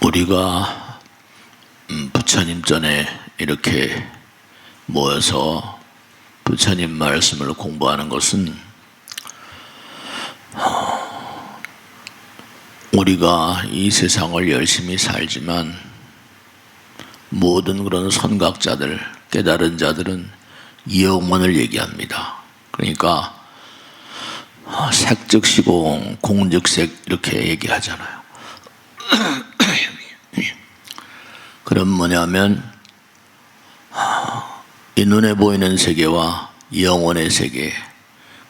우리가 부처님 전에 이렇게 모여서 부처님 말씀을 공부하는 것은 우리가 이 세상을 열심히 살지만 모든 그런 선각자들, 깨달은 자들은 영원을 얘기합니다. 그러니까 색즉시공, 공즉색 이렇게 얘기하잖아요. 그럼 뭐냐면 이 눈에 보이는 세계와 영혼의 세계,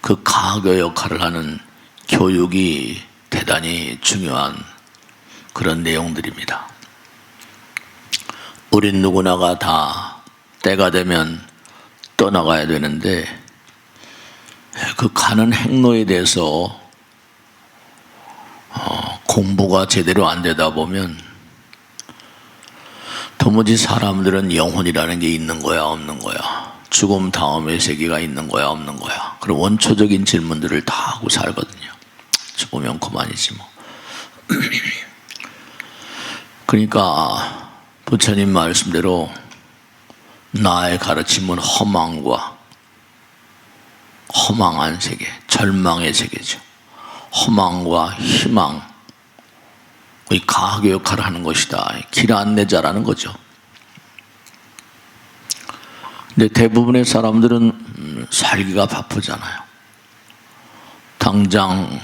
그 가교 역할을 하는 교육이 대단히 중요한 그런 내용들입니다. 우린 누구나가 다 때가 되면 떠나가야 되는데 그 가는 행로에 대해서 공부가 제대로 안 되다 보면 도무지 사람들은 영혼이라는 게 있는 거야 없는 거야, 죽음 다음의 세계가 있는 거야 없는 거야, 그런 원초적인 질문들을 다 하고 살거든요. 죽으면 그만이지 뭐. 그러니까 부처님 말씀대로 나의 가르침은 허망한 세계, 절망의 세계죠. 허망과 희망, 이 가교 역할을 하는 것이다. 길 안내자라는 거죠. 근데 대부분의 사람들은 살기가 바쁘잖아요. 당장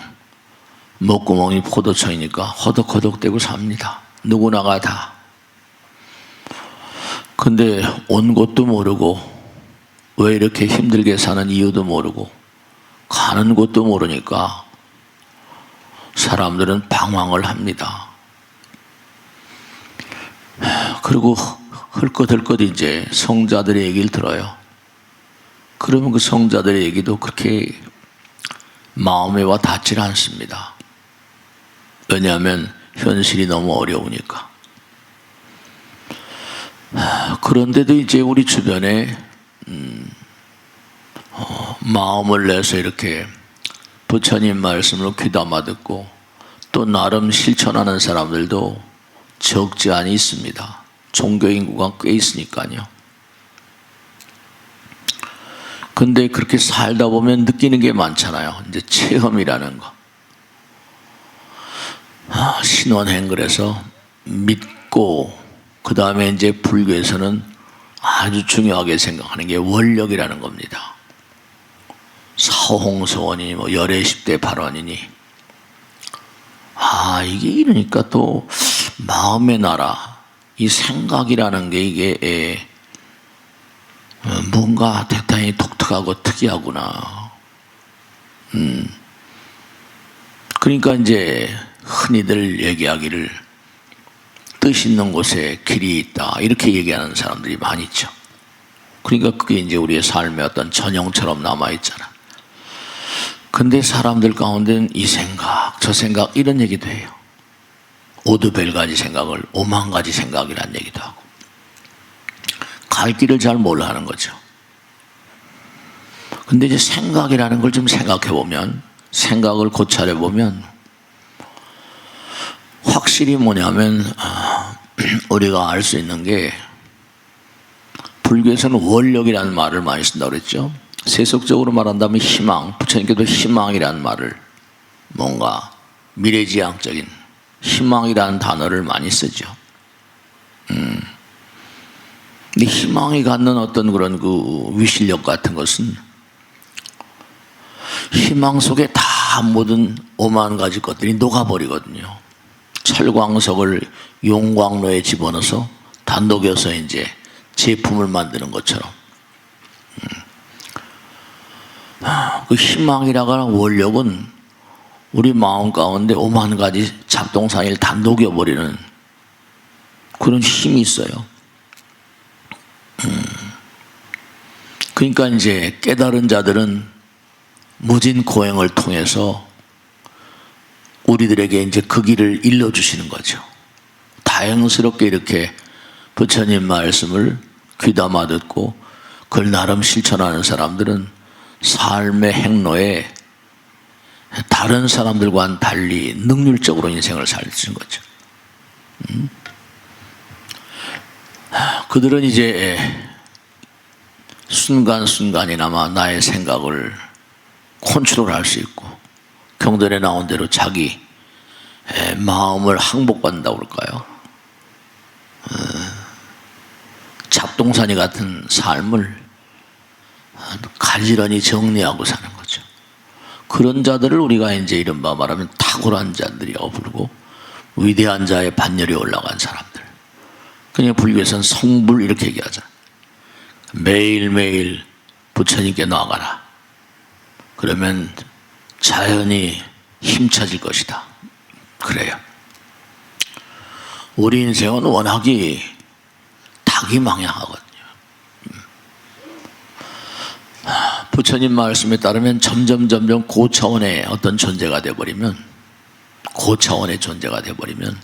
목구멍이 포도청이니까 허덕허덕대고 삽니다. 누구나가 다. 근데 온 곳도 모르고 왜 이렇게 힘들게 사는 이유도 모르고 가는 곳도 모르니까 사람들은 방황을 합니다. 그리고 헐끗헐끗 이제 성자들의 얘기를 들어요. 그러면 그 성자들의 얘기도 그렇게 마음에 와 닿질 않습니다. 왜냐하면 현실이 너무 어려우니까. 그런데도 이제 우리 주변에 마음을 내서 이렇게 부처님 말씀을 귀담아 듣고 또 나름 실천하는 사람들도 적지 않이 있습니다. 종교 인구가 꽤 있으니까요. 근데 그렇게 살다 보면 느끼는 게 많잖아요. 이제 체험이라는 거. 신원행 그래서 믿고, 그 다음에 이제 불교에서는 아주 중요하게 생각하는 게 원력이라는 겁니다. 사홍서원이니 뭐 열애십대 발언이니, 이게 이러니까 또 마음의 나라, 이 생각이라는 게 이게 뭔가 대단히 독특하고 특이하구나. 그러니까 이제 흔히들 얘기하기를 뜻 있는 곳에 길이 있다, 이렇게 얘기하는 사람들이 많이 있죠. 그러니까 그게 이제 우리의 삶의 어떤 전형처럼 남아있잖아. 근데 사람들 가운데는 이 생각, 저 생각 이런 얘기도 해요. 오두별가지 생각을 오만가지 생각이란 얘기도 하고, 갈 길을 잘 몰라 하는 거죠. 근데 이제 생각이라는 걸 좀 생각해 보면, 생각을 고찰해 보면 확실히 뭐냐면 우리가 알 수 있는 게, 불교에서는 원력이라는 말을 많이 쓴다고 그랬죠. 세속적으로 말한다면 희망, 부처님께도 희망이라는 말을, 뭔가 미래지향적인 희망이라는 단어를 많이 쓰죠. 근데 희망이 갖는 어떤 그런 그 위실력 같은 것은 희망 속에 다 모든 오만 가지 것들이 녹아버리거든요. 철광석을 용광로에 집어넣어서 다 녹여서 이제 제품을 만드는 것처럼. 그 희망이라고 하는 원력은 우리 마음 가운데 오만 가지 잡동사니를 다 녹여버리는 그런 힘이 있어요. 그러니까 이제 깨달은 자들은 무진고행을 통해서 우리들에게 이제 그 길을 일러주시는 거죠. 다행스럽게 이렇게 부처님 말씀을 귀담아 듣고 그걸 나름 실천하는 사람들은 삶의 행로에 다른 사람들과는 달리 능률적으로 인생을 살수 있는 거죠. 그들은 이제 순간순간이나마 나의 생각을 컨트롤할 수 있고, 경전에 나온 대로 자기 마음을 항복받는다고 그럴까요? 잡동사니 같은 삶을 가지런히 정리하고 사는 거죠. 그런 자들을 우리가 이제 이른바 말하면 탁월한 자들이라고 부르고, 위대한 자의 반열에 올라간 사람들. 그냥 불교에서는 성불 이렇게 얘기하자. 매일매일 부처님께 나아가라. 그러면 자연히 힘차질 것이다. 그래요. 우리 인생은 워낙이 다기망양하거든요. 부처님 말씀에 따르면 점점 고차원의 어떤 존재가 되어버리면, 고차원의 존재가 되어버리면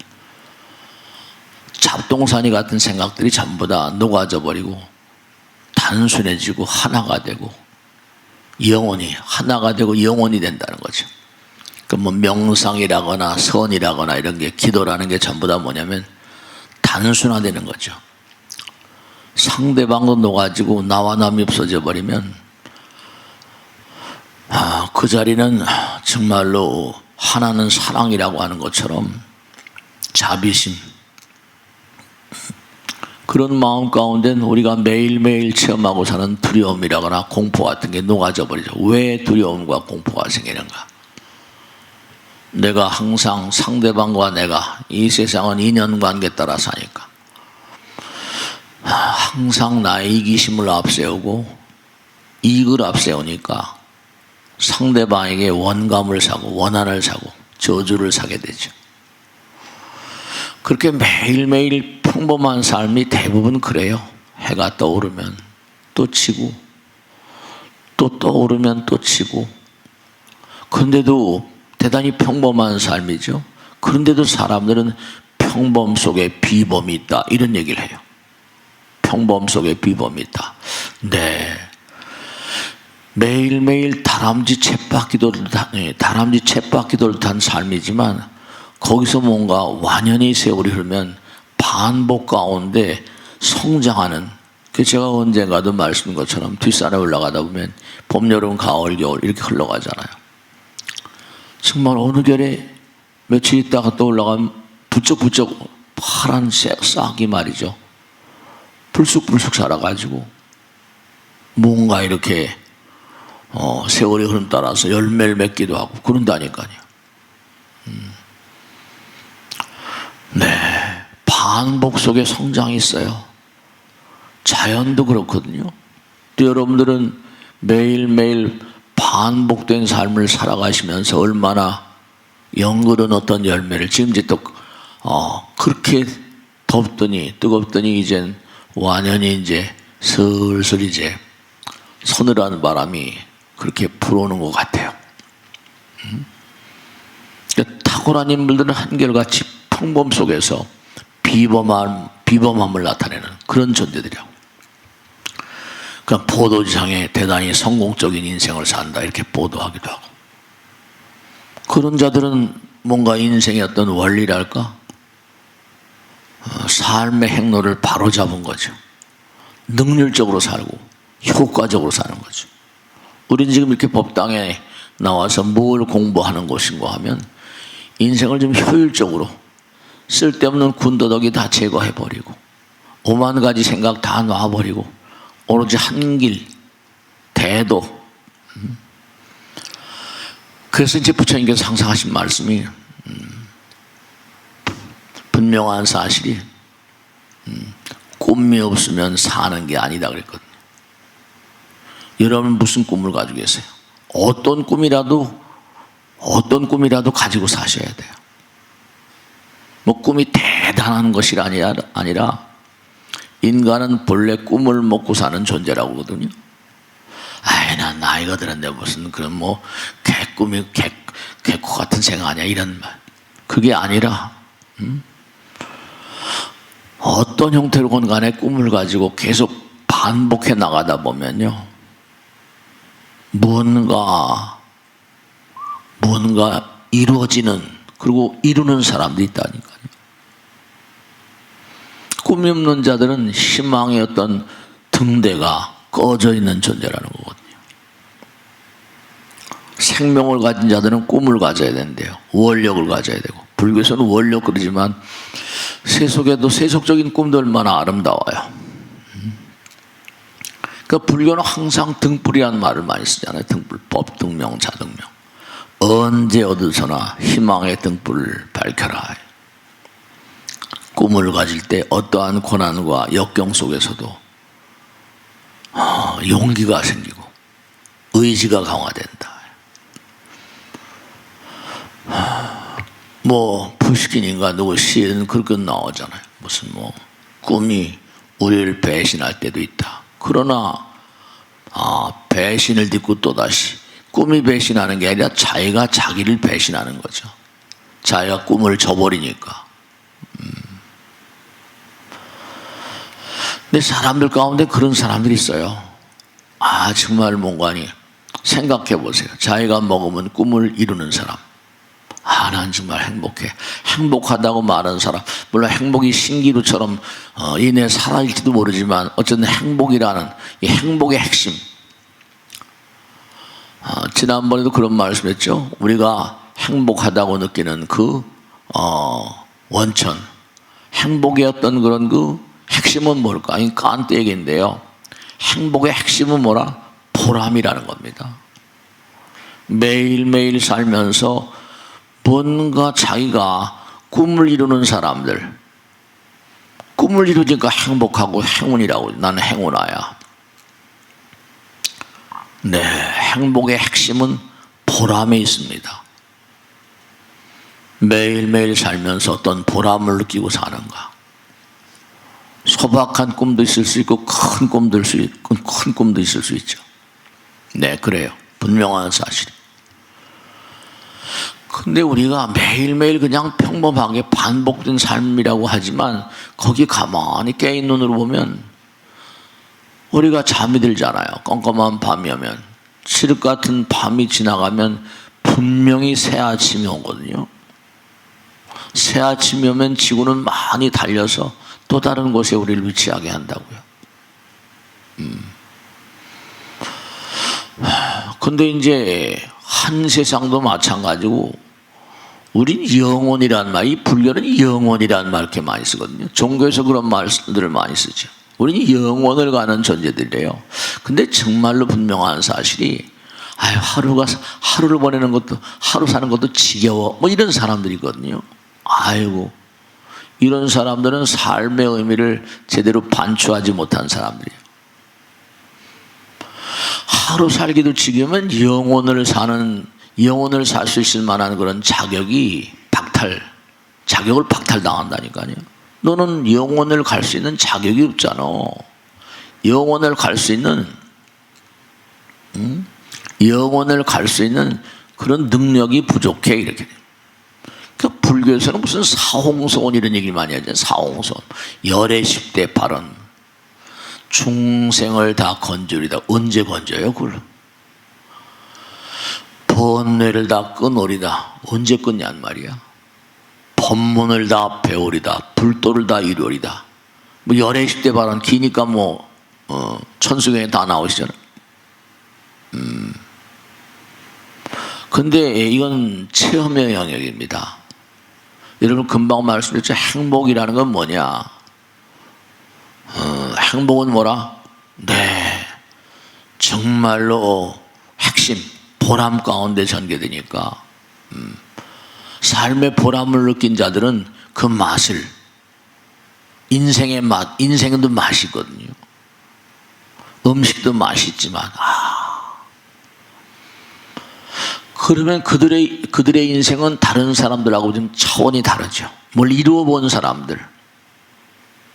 잡동사니 같은 생각들이 전부 다 녹아져 버리고 단순해지고 하나가 되고 영원히 하나가 되고 영원히 된다는 거죠. 그 뭐 명상이라거나 선이라거나 이런 게, 기도라는 게 전부 다 뭐냐면 단순화되는 거죠. 상대방도 녹아지고 나와 남이 없어져 버리면 그 자리는 정말로 하나는 사랑이라고 하는 것처럼 자비심, 그런 마음 가운데는 우리가 매일매일 체험하고 사는 두려움이라거나 공포 같은 게 녹아져 버리죠. 왜 두려움과 공포가 생기는가? 내가 항상 상대방과 내가, 이 세상은 인연관계에 따라 사니까 항상 나의 이기심을 앞세우고 이익을 앞세우니까 상대방에게 원감을 사고 원한을 사고 저주를 사게 되죠. 그렇게 매일매일 평범한 삶이 대부분 그래요. 해가 떠오르면 또 치고 또 떠오르면 또 치고, 그런데도 대단히 평범한 삶이죠. 그런데도 사람들은 평범 속에 비범이 있다, 이런 얘기를 해요. 평범 속에 비범이 있다. 네, 매일매일 다람쥐 쳇바퀴돌을 탄 삶이지만 거기서 뭔가 완연히 세월이 흐르면 반복 가운데 성장하는, 그 제가 언젠가도 말씀드린 것처럼 뒷산에 올라가다 보면 봄, 여름, 가을, 겨울 이렇게 흘러가잖아요. 정말 어느 결에 며칠 있다가 또 올라가면 부쩍부쩍 파란 싹이 말이죠. 불쑥불쑥 자라가지고 뭔가 이렇게 세월의 흐름 따라서 열매를 맺기도 하고 그런다니까요. 네, 반복 속에 성장이 있어요. 자연도 그렇거든요. 또 여러분들은 매일매일 반복된 삶을 살아가시면서 얼마나 연그런 어떤 열매를, 지금 이제 또 그렇게 덥더니 뜨겁더니 이젠 완연히 이제 슬슬 이제 서늘한 바람이 그렇게 불어오는 것 같아요. 그러니까 탁월한 인물들은 한결같이 평범 속에서 비범함을 나타내는 그런 존재들이라고. 그러니까 보도지상에 대단히 성공적인 인생을 산다 이렇게 보도하기도 하고, 그런 자들은 뭔가 인생의 어떤 원리랄까, 삶의 행로를 바로잡은 거죠. 능률적으로 살고 효과적으로 사는 거죠. 우리는 지금 이렇게 법당에 나와서 뭘 공부하는 것인가 하면 인생을 좀 효율적으로, 쓸데없는 군더더기 다 제거해버리고 오만 가지 생각 다 놔버리고 오로지 한 길 대도. 그래서 이제 부처님께서 항상 하신 말씀이 분명한 사실이 꿈이 없으면 사는 게 아니다 그랬거든요. 여러분 무슨 꿈을 가지고 계세요? 어떤 꿈이라도 가지고 사셔야 돼요. 뭐 꿈이 대단한 것이 아니라 인간은 본래 꿈을 먹고 사는 존재라고 하거든요. 아이, 난 나이가 들었는데 무슨 그런 뭐 개코 같은 생각 아니야, 이런 말. 그게 아니라 어떤 형태로건 간에 꿈을 가지고 계속 반복해 나가다 보면요, 뭔가 이루어지는, 그리고 이루는 사람들이 있다니까요. 꿈이 없는 자들은 희망의 어떤 등대가 꺼져 있는 존재라는 거거든요. 생명을 가진 자들은 꿈을 가져야 된대요. 원력을 가져야 되고. 불교에서는 원력 그러지만 세속에도 세속적인 꿈도 얼마나 아름다워요. 그러니까 불교는 항상 등불이라는 말을 많이 쓰잖아요. 등불법, 등명, 자등명. 언제 어디서나 희망의 등불을 밝혀라. 꿈을 가질 때 어떠한 고난과 역경 속에서도 용기가 생기고 의지가 강화된다. 뭐 푸시킨인가 누구 시에는 그렇게 나오잖아요. 무슨 뭐 꿈이 우리를 배신할 때도 있다. 그러나 배신을 딛고 또다시 꿈이 배신하는 게 아니라 자기가 자기를 배신하는 거죠. 자기가 꿈을 저버리니까. 근데 사람들 가운데 그런 사람들이 있어요. 정말 뭔가니 생각해 보세요. 자기가 먹으면 꿈을 이루는 사람. 난 정말 행복해. 행복하다고 말하는 사람. 물론 행복이 신기루처럼 이내 사라질지도 모르지만 어쨌든 행복이라는 이 행복의 핵심. 지난번에도 그런 말씀했죠. 우리가 행복하다고 느끼는 그 원천, 행복의 어떤 그런 그 핵심은 뭘까? 이 칸트 얘기인데요. 행복의 핵심은 뭐라? 보람이라는 겁니다. 매일매일 살면서 뭔가 자기가 꿈을 이루는 사람들, 꿈을 이루니까 행복하고 행운이라고. 나는 행운아야. 네, 행복의 핵심은 보람에 있습니다. 매일매일 살면서 어떤 보람을 느끼고 사는가. 소박한 꿈도 있을 수 있고 큰 꿈도 있을 수 있죠. 네, 그래요. 분명한 사실. 근데 우리가 매일매일 그냥 평범하게 반복된 삶이라고 하지만 거기 가만히 깨인 눈으로 보면 우리가 잠이 들잖아요. 껌껌한 밤이 오면. 칠흑 같은 밤이 지나가면 분명히 새 아침이 오거든요. 새 아침이 오면 지구는 많이 달려서 또 다른 곳에 우리를 위치하게 한다고요. 근데 이제 한 세상도 마찬가지고 우린 영혼이란 말, 이 불교는 영혼이란 말 이렇게 많이 쓰거든요. 종교에서 그런 말들을 많이 쓰죠. 우리는 영혼을 가는 존재들이에요. 근데 정말로 분명한 사실이 하루를 보내는 것도 하루 사는 것도 지겨워 뭐 이런 사람들이거든요. 이런 사람들은 삶의 의미를 제대로 반추하지 못한 사람들이에요. 하루 살기도 지겨우면 영혼을 살 수 있을 만한 그런 자격을 박탈당한다니까요. 너는 영혼을 갈 수 있는 자격이 없잖아. 영혼을 갈 수 있는 그런 능력이 부족해 이렇게. 그러니까 불교에서는 무슨 사홍소원 이런 얘기를 많이 하잖아요. 사홍소원, 열애식대 발언, 중생을 다 건주리다. 언제 건져요 그걸? 번뇌를 다 끊으리다. 언제 끊냔 말이야. 법문을 다 배우리다. 불도를 다 이루리다. 뭐 열애식대 발언 기니까 천수경에 다 나오시잖아요. 근데 이건 체험의 영역입니다. 여러분 금방 말씀드렸죠. 행복이라는 건 뭐냐? 행복은 뭐라? 네, 정말로 핵심 보람 가운데 전개되니까 삶의 보람을 느낀 자들은 그 맛을, 인생의 맛, 인생도 맛이거든요. 음식도 맛있지만 그러면 그들의 인생은 다른 사람들하고 좀 차원이 다르죠. 뭘 이루어 본 사람들,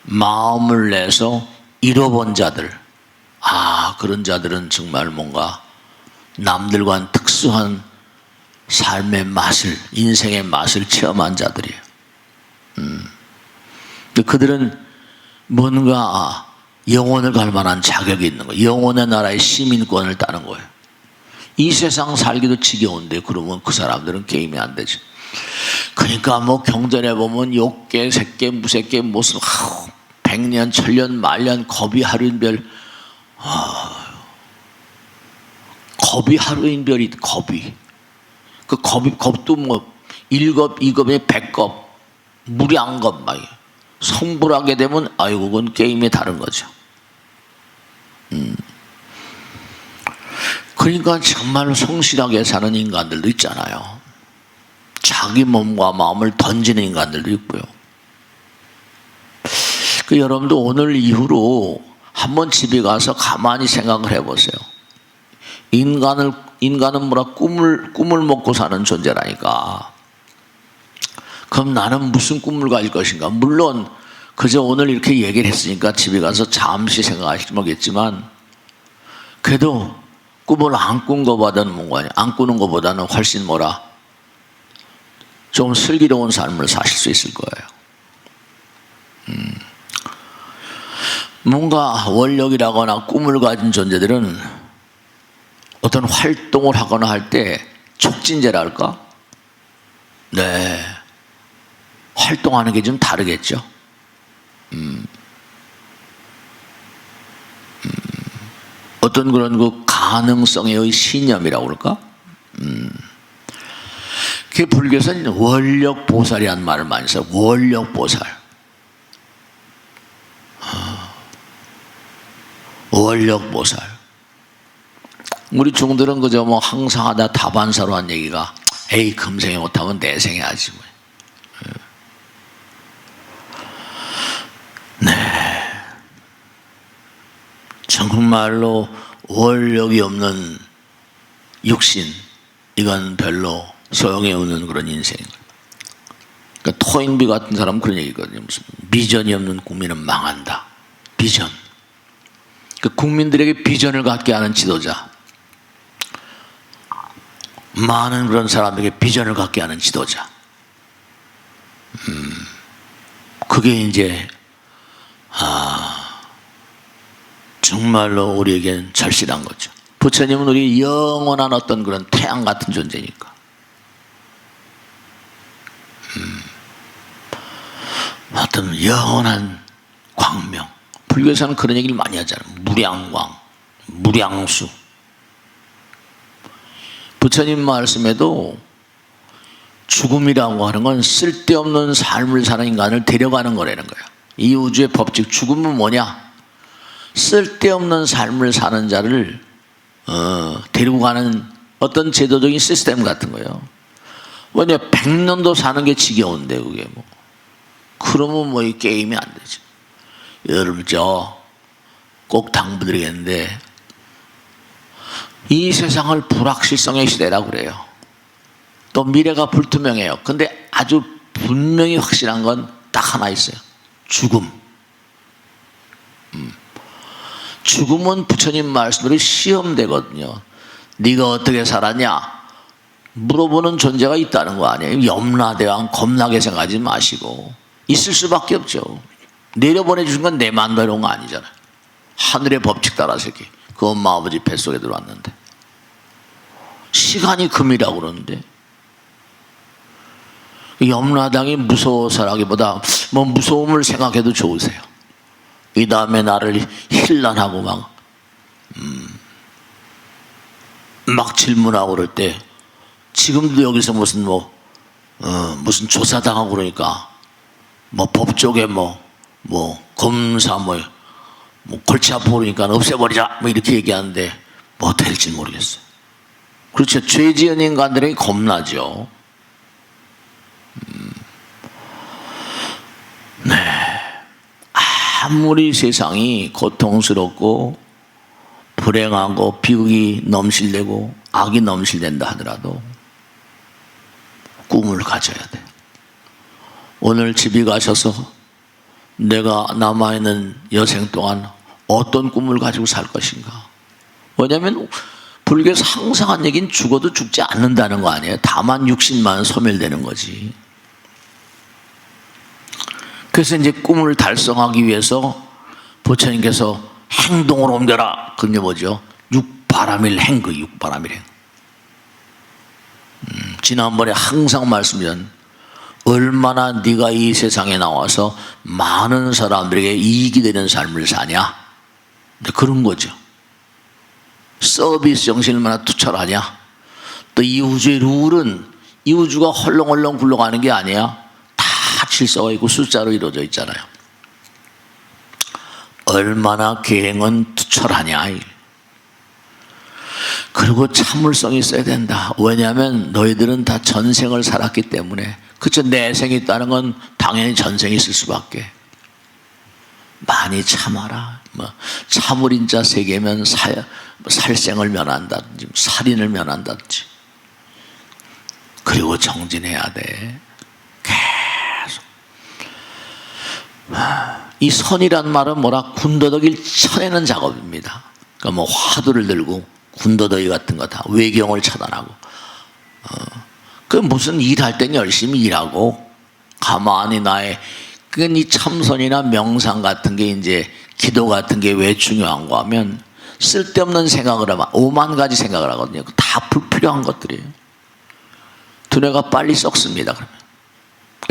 마음을 내서 이루어 본 자들, 그런 자들은 정말 뭔가 남들과는 특수한 삶의 맛을, 인생의 맛을 체험한 자들이에요. 그들은 뭔가 영혼을 갈 만한 자격이 있는 거예요. 영혼의 나라의 시민권을 따는 거예요. 이 세상 살기도 지겨운데 그러면 그 사람들은 게임이 안 되죠. 그러니까 경전에 보면 욕계, 색계, 무색계, 무슨 백년, 천년, 만년, 겁이 하루인별. 겁이 하루인별이 겁이. 그 겁도 뭐 1겁, 2겁에 100겁, 무량겁 막 성불하게 되면 아이고 그건 게임이 다른 거죠. 그러니까 정말 성실하게 사는 인간들도 있잖아요. 자기 몸과 마음을 던지는 인간들도 있고요. 그 여러분도 오늘 이후로 한번 집에 가서 가만히 생각을 해보세요. 인간은 뭐라 꿈을 먹고 사는 존재라니까. 그럼 나는 무슨 꿈을 가질 것인가? 물론 그저 오늘 이렇게 얘기를 했으니까 집에 가서 잠시 생각하실지 모르겠지만 그래도 꿈을 안 꾼 것보다는 뭔가 안 꾸는 것보다는 훨씬 뭐라 좀 슬기로운 삶을 사실 수 있을 거예요. 뭔가 원력이라거나 꿈을 가진 존재들은 어떤 활동을 하거나 할 때 촉진제랄까? 네, 활동하는 게 좀 다르겠죠. 어떤 그런 그 가능성의 신념이라고 그럴까? 그 불교에서는 원력보살이라는 말을 많이 써요. 원력보살. 원력보살. 우리 중들은 그저 뭐 항상 하다 다반사로 한 얘기가 에이 금생에 못하면 내생에 하지 뭐. 네, 정말로 원력이 없는 육신, 이건 별로 소용이 없는 그런 인생. 그러니까 토인비 같은 사람은 그런 얘기거든요. 무슨 비전이 없는 국민은 망한다. 비전. 그 국민들에게 비전을 갖게 하는 지도자. 많은 그런 사람에게 비전을 갖게 하는 지도자. 그게 이제 정말로 우리에겐 절실한 거죠. 부처님은 우리 영원한 어떤 그런 태양 같은 존재니까. 어떤 영원한 광명. 불교에서는 그런 얘기를 많이 하잖아요. 무량광, 무량수. 부처님 말씀에도 죽음이라고 하는 건 쓸데없는 삶을 사는 인간을 데려가는 거라는 거예요. 이 우주의 법칙, 죽음은 뭐냐? 쓸데없는 삶을 사는 자를 데리고 가는 어떤 제도적인 시스템 같은 거예요. 왜냐, 100년도 사는 게 지겨운데 그게 뭐. 그러면 뭐 이 게임이 안 되죠. 여러분 저 꼭 당부드리겠는데 이 세상을 불확실성의 시대라고 그래요. 또 미래가 불투명해요. 근데 아주 분명히 확실한 건 딱 하나 있어요. 죽음. 죽음은 부처님 말씀으로 시험되거든요. 네가 어떻게 살았냐? 물어보는 존재가 있다는 거 아니에요. 염라대왕 겁나게 생각하지 마시고 있을 수밖에 없죠. 내려보내주신 건 내 맘대로 온 거 아니잖아요. 하늘의 법칙 따라서 이렇게 그 엄마 아버지 뱃속에 들어왔는데 시간이 금이라고 그러는데 염라당이 무서워서라기보다 뭐 무서움을 생각해도 좋으세요. 이 다음에 나를 힐난하고 막 질문하고 그럴 때 지금도 여기서 무슨 무슨 조사당하고 그러니까 뭐 법조계 뭐 검사 뭐 골치 아프고 그러니까 없애버리자 뭐 이렇게 얘기하는데 뭐 될지 모르겠어요. 그렇죠. 죄 지은 인간들에게 겁나죠. 네. 아무리 세상이 고통스럽고 불행하고 비극이 넘실대고 악이 넘실댄다 하더라도 꿈을 가져야 돼. 오늘 집에 가셔서 내가 남아있는 여생 동안 어떤 꿈을 가지고 살 것인가. 왜냐하면 불교에서 항상 한 얘기는 죽어도 죽지 않는다는 거 아니에요. 다만 육신만 소멸되는 거지. 그래서 이제 꿈을 달성하기 위해서 부처님께서 행동을 옮겨라. 그게 뭐죠? 육바라밀행, 그 육바라밀행. 지난번에 항상 말씀드린 얼마나 네가 이 세상에 나와서 많은 사람들에게 이익이 되는 삶을 사냐? 그런 거죠. 서비스 정신을 얼마나 투철하냐? 또 이 우주의 룰은 이 우주가 헐렁헐렁 굴러가는 게 아니야. 다 질서가 있고 숫자로 이루어져 있잖아요. 얼마나 계행은 투철하냐. 그리고 참을성이 있어야 된다. 왜냐하면 너희들은 다 전생을 살았기 때문에. 그쵸? 내생이 있다는 건 당연히 전생이 있을 수밖에. 많이 참아라. 참을인 자 세계면 살생을 면한다든지 살인을 면한다든지. 그리고 정진해야 돼. 계속. 이 선이란 말은 뭐라? 군더더기를 쳐내는 작업입니다. 그러니까 뭐 화두를 들고 군더더기 같은 거 다 외경을 차단하고. 그 무슨 일할 땐 열심히 일하고 가만히 나의 이 참선이나 명상 같은 게 이제 기도 같은 게 왜 중요한가 하면 쓸데없는 생각을 하면 5만 가지 생각을 하거든요. 다 불필요한 것들이에요. 두뇌가 빨리 썩습니다. 그러면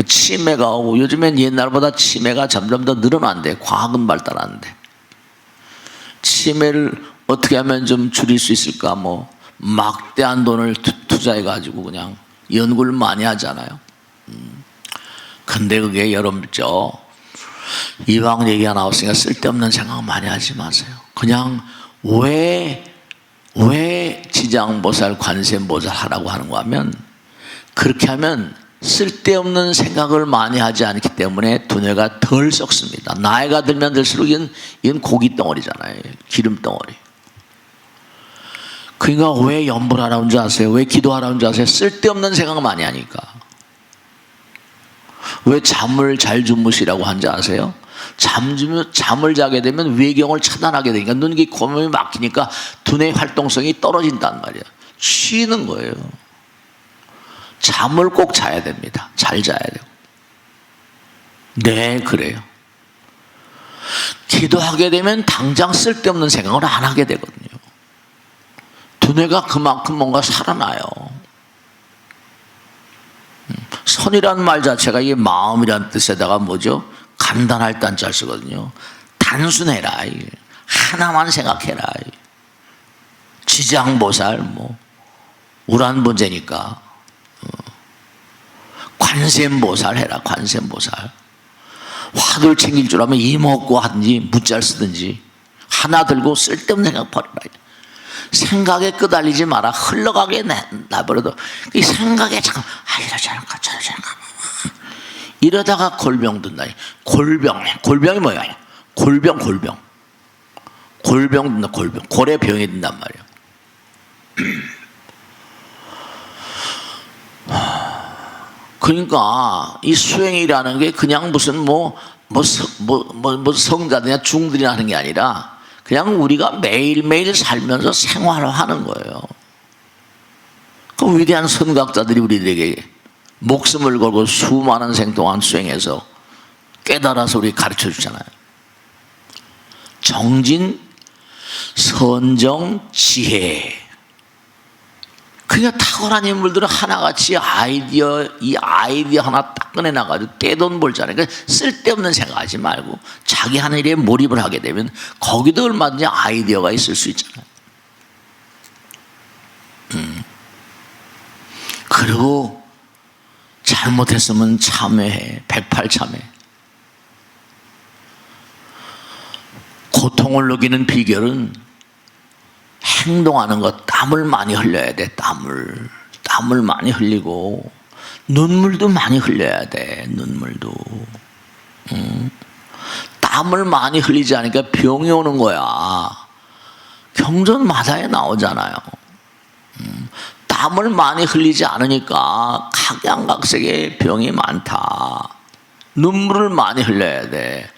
치매가 오고 요즘엔 옛날보다 치매가 점점 더 늘어난대. 과학은 발달하는데 치매를 어떻게 하면 좀 줄일 수 있을까? 뭐 막대한 돈을 투자해 가지고 그냥 연구를 많이 하잖아요. 근데 그게 여러분죠, 이방 얘기가 나왔으니까 쓸데없는 생각 많이 하지 마세요. 그냥 왜 지장보살, 관세음보살 하라고 하는가 하면, 그렇게 하면 쓸데없는 생각을 많이 하지 않기 때문에 두뇌가 덜 썩습니다. 나이가 들면 들수록 이건 고기 덩어리잖아요. 기름 덩어리. 그러니까 왜 염불하라는 줄 아세요? 왜 기도하라는 줄 아세요? 쓸데없는 생각 많이 하니까. 왜 잠을 잘 주무시라고 한지 아세요? 잠을 자게 되면 외경을 차단하게 되니까 눈이 고명이 막히니까 두뇌 활동성이 떨어진단 말이에요. 쉬는 거예요. 잠을 꼭 자야 됩니다. 잘 자야 돼요. 네, 그래요. 기도하게 되면 당장 쓸데없는 생각을 안 하게 되거든요. 두뇌가 그만큼 뭔가 살아나요. 선이란 말 자체가 이 마음이란 뜻에다가 뭐죠? 간단할 딴자를 쓰거든요. 단순해라. 하나만 생각해라. 지장보살, 뭐 우란본제니까 관세음보살 해라. 관세음보살. 화두를 챙길 줄 알면 이먹고 하든지 무짤 쓰든지 하나 들고 쓸데없는 생각 버려라. 생각에 끄달리지 마라. 흘러가게 놔버려도 이 생각에 잠깐 이러지 않을까 저러지 않을까 이러다가 골병 든다. 골병이 뭐야? 골병 든다. 골병. 골에 병이 든단 말이야. 그러니까 이 수행이라는 게 그냥 무슨 뭐 성자들이나 중들이나 하는 게 아니라 그냥 우리가 매일매일 살면서 생활하는 거예요. 그 위대한 선각자들이 우리들에게 목숨을 걸고 수많은 생 동안 수행해서 깨달아서 우리 가르쳐 주잖아요. 정진, 선정, 지혜. 그러니까 탁월한 인물들은 하나같이 이 아이디어 하나 딱 꺼내놔가지고 떼돈 벌잖아요. 그러니까 쓸데없는 생각하지 말고 자기 하는 일에 몰입을 하게 되면 거기도 얼마든지 아이디어가 있을 수 있잖아요. 그리고 잘못했으면 참회해. 108참회. 고통을 느끼는 비결은 행동하는 것, 땀을 많이 흘려야 돼. 땀을 많이 흘리고 눈물도 많이 흘려야 돼. 눈물도. 땀을 많이 흘리지 않으니까 병이 오는 거야. 경전마다에 나오잖아요. 땀을 많이 흘리지 않으니까 각양각색의 병이 많다. 눈물을 많이 흘려야 돼.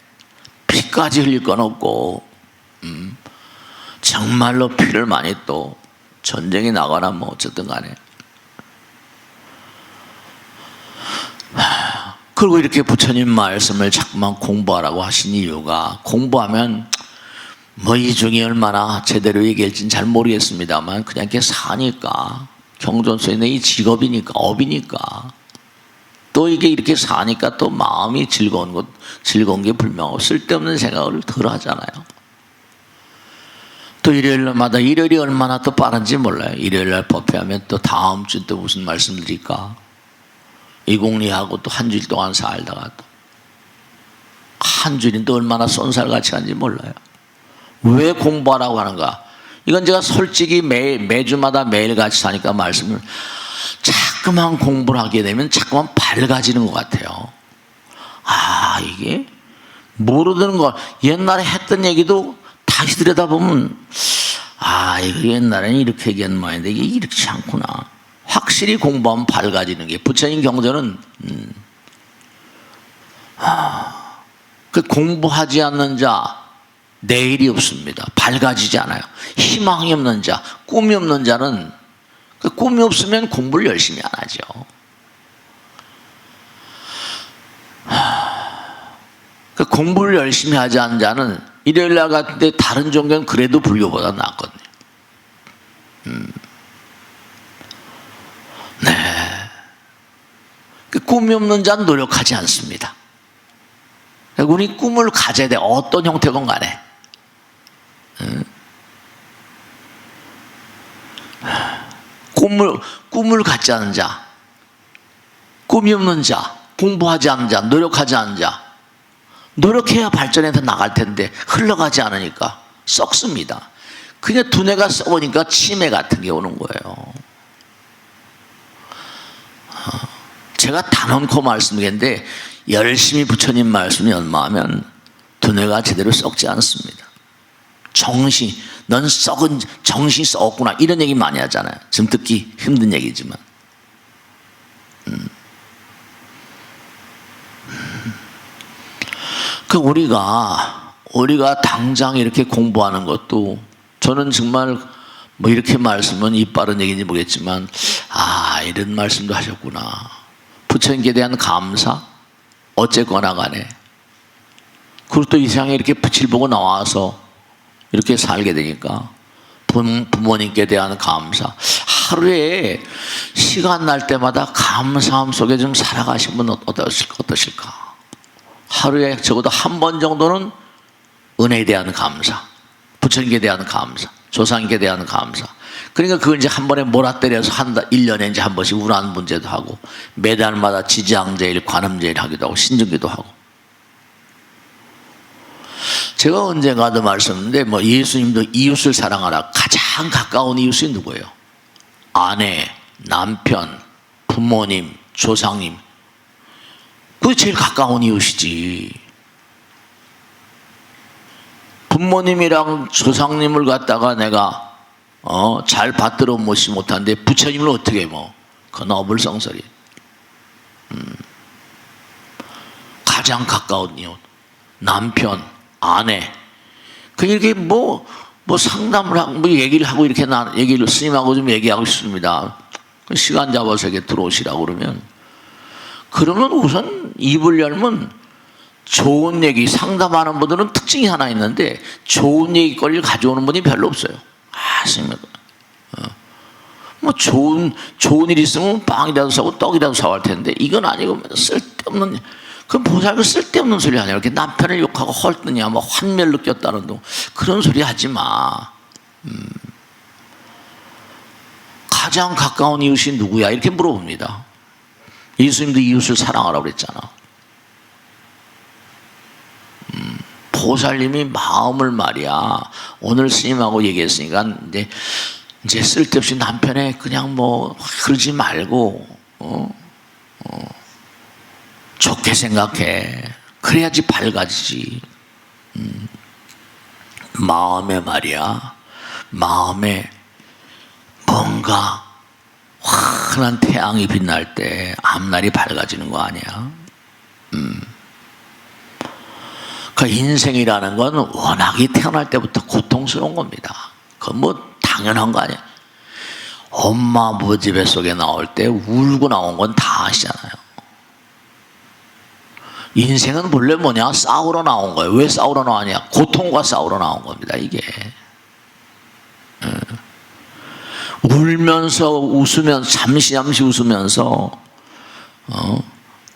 피까지 흘릴 건 없고, 정말로 피를 많이 또 전쟁이 나거나 뭐 어쨌든 간에. 그리고 이렇게 부처님 말씀을 자꾸만 공부하라고 하신 이유가, 공부하면 뭐 이 중에 얼마나 제대로 얘기할지는 잘 모르겠습니다만 그냥 이렇게 사니까, 경전서에 있는 이 직업이니까, 업이니까 또 이게 이렇게 사니까 또 마음이 즐거운 게 불명하고 쓸데없는 생각을 덜 하잖아요. 또 일요일마다 일요일이 얼마나 또 빠른지 몰라요. 일요일날 법회하면 또 다음 주 또 무슨 말씀 드릴까? 이공리하고 또 한 주일 동안 살다가 또 한 주일은 또 얼마나 쏜살같이 간지 몰라요. 왜 공부하라고 하는가? 이건 제가 솔직히 매주마다 매일같이 사니까 말씀을 자꾸만 공부를 하게 되면 자꾸만 밝아지는 것 같아요. 아, 이게 모르는 거 옛날에 했던 얘기도 다시 들여다보면 아, 이거 옛날에는 이렇게 얘기한 모양인데 이게 이렇지 않구나. 확실히 공부하면 밝아지는 게 부처님 경전은 그 공부하지 않는 자 내일이 없습니다. 밝아지지 않아요. 희망이 없는 자, 꿈이 없는 자는 그 꿈이 없으면 공부를 열심히 안 하죠. 그 공부를 열심히 하지 않는 자는 일요일 날 같은데 다른 종교는 그래도 불교보다 낫거든요. 네. 그 꿈이 없는 자는 노력하지 않습니다. 우리 꿈을 가져야 돼. 어떤 형태건 간에. 꿈을 갖지 않은 자, 꿈이 없는 자, 공부하지 않는 자, 노력하지 않는 자, 노력해야 발전해서 나갈 텐데 흘러가지 않으니까 썩습니다. 그냥 두뇌가 썩으니까 치매 같은 게 오는 거예요. 제가 단언코 말씀드리는데 열심히 부처님 말씀을 연마하면 두뇌가 제대로 썩지 않습니다. 넌 썩은 정신이 썩었구나 이런 얘기 많이 하잖아요. 지금 듣기 힘든 얘기지만 그 우리가 당장 이렇게 공부하는 것도 저는 정말 뭐 이렇게 말씀은 입 바른 얘기인지 모르겠지만 아, 이런 말씀도 하셨구나. 부처님께 대한 감사 어쨌거나 간에 그리고 또 이 세상에 이렇게 빛을 보고 나와서 이렇게 살게 되니까 부모님께 대한 감사, 하루에 시간 날 때마다 감사함 속에 좀 살아가시면 어떠실까? 하루에 적어도 한 번 정도는 은혜에 대한 감사, 부처님께 대한 감사, 조상님께 대한 감사. 그러니까 그걸 이제 한 번에 몰아때려서 1년에 이제 한 번씩 우란 문제도 하고 매달마다 지지항제일, 관음제일 하기도 하고 신중기도 하고. 제가 언젠가도 말씀했는데 뭐 예수님도 이웃을 사랑하라. 가장 가까운 이웃이 누구예요? 아내, 남편, 부모님, 조상님. 그게 제일 가까운 이웃이지. 부모님이랑 조상님을 갖다가 내가 잘 받들어 모시지 못하는데 부처님을 어떻게 뭐 그건 어불성설이. 가장 가까운 이웃, 남편, 아내. 그 이렇게 뭐 상담을 하고 뭐 얘기를 하고 이렇게 얘기를 스님하고 좀 얘기하고 싶습니다. 시간 잡아서 이렇게 들어오시라고 그러면 우선 입을 열면 좋은 얘기, 상담하는 분들은 특징이 하나 있는데 좋은 얘기거리를 가져오는 분이 별로 없어요. 아, 스님, 뭐 좋은 일 있으면 빵이라도 사고 떡이라도 사올 텐데 이건 아니고 쓸데없는, 그 보살도 쓸데없는 소리 하냐. 이렇게 남편을 욕하고 헐떠냐, 뭐 환멸 느꼈다는 둥 그런 소리 하지 마. 가장 가까운 이웃이 누구야? 이렇게 물어봅니다. 예수님도 이웃을 사랑하라고 그랬잖아. 보살님이 마음을 말이야. 오늘 스님하고 얘기했으니까 이제 쓸데없이 남편에 그냥 뭐 그러지 말고 좋게 생각해. 그래야지 밝아지지. 마음에 말이야. 마음에 뭔가 환한 태양이 빛날 때 앞날이 밝아지는 거 아니야. 그 인생이라는 건 워낙에 태어날 때부터 고통스러운 겁니다. 그건 뭐 당연한 거 아니야. 엄마 아버지 뱃속에 나올 때 울고 나온 건 다 아시잖아요. 인생은 본래 뭐냐? 싸우러 나온 거예요. 왜 싸우러 나왔냐? 고통과 싸우러 나온 겁니다, 이게. 울면서 웃으면서 잠시 웃으면서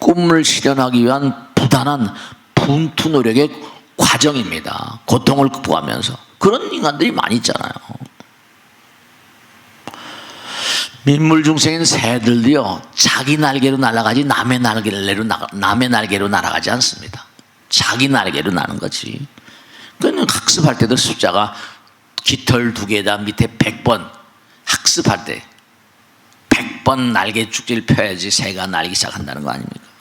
꿈을 실현하기 위한 부단한 분투 노력의 과정입니다. 고통을 극복하면서. 그런 인간들이 많이 있잖아요. 민물중생인 새들도요, 자기 날개로 날아가지 남의 날개로 날아가지 않습니다. 자기 날개로 나는 거지. 그는 학습할 때도 숫자가 깃털 2개에다 밑에 100번 학습할 때 100번 날개 축지를 펴야지 새가 날기 시작한다는 거 아닙니까?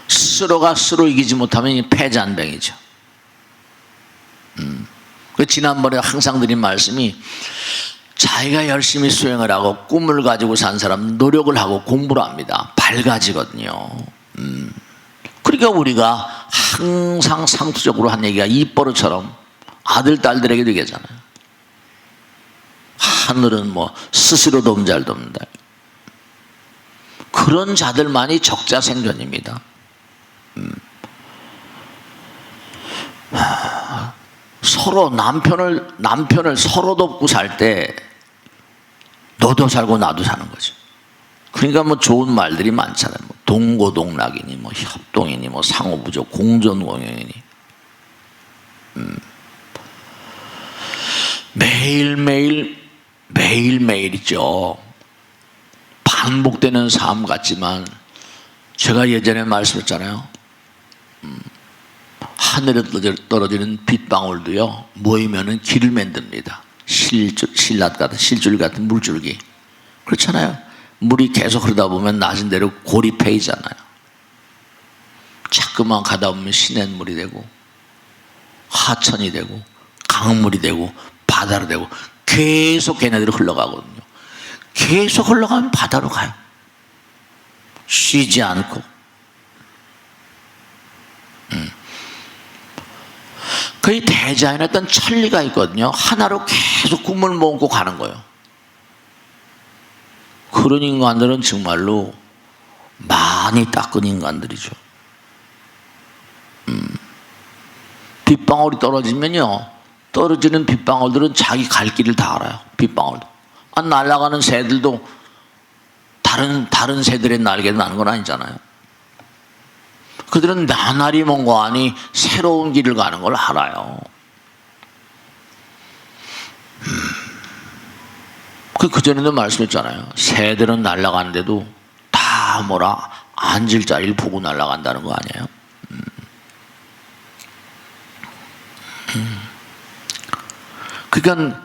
스스로가 스스로 이기지 못하면 패잔병이죠. 지난번에 항상 드린 말씀이, 자기가 열심히 수행을 하고 꿈을 가지고 산 사람은 노력을 하고 공부를 합니다. 밝아지거든요. 그러니까 우리가 항상 상투적으로 한 얘기가 입버릇처럼 아들, 딸들에게도 얘기하잖아요. 하늘은 뭐 스스로 돕는 잘 돕는다. 그런 자들만이 적자 생존입니다. 서로 남편을 서로 돕고 살 때 너도 살고 나도 사는 거죠. 그러니까 뭐 좋은 말들이 많잖아요. 뭐 동고동락이니 뭐 협동이니 뭐 상호부족 공존공영이니. 매일매일이죠. 반복되는 삶 같지만 제가 예전에 말씀했잖아요. 하늘에 떨어지는 빗방울도요, 모이면은 길을 만듭니다. 실줄 같은 물줄기. 그렇잖아요. 물이 계속 흐르다 보면 낮은 대로 골이 패이잖아요. 자꾸만 가다 보면 시냇물이 되고 하천이 되고 강물이 되고 바다로 되고 계속 걔네들이 흘러가거든요. 계속 흘러가면 바다로 가요. 쉬지 않고. 그 대자연에 어떤 천리가 있거든요. 하나로 계속 꿈을 모으고 가는 거예요. 그런 인간들은 정말로 많이 닦은 인간들이죠. 빗방울이 떨어지면요, 떨어지는 빗방울들은 자기 갈 길을 다 알아요. 빗방울도. 날아가는 새들도 다른 새들의 날개로 나는 건 아니잖아요. 그들은 나날이 먼 거 아니 새로운 길을 가는 걸 알아요. 그전에도 말씀했잖아요. 새들은 날아가는데도 다 뭐라 앉을 자리를 보고 날아간다는 거 아니에요? 그러니까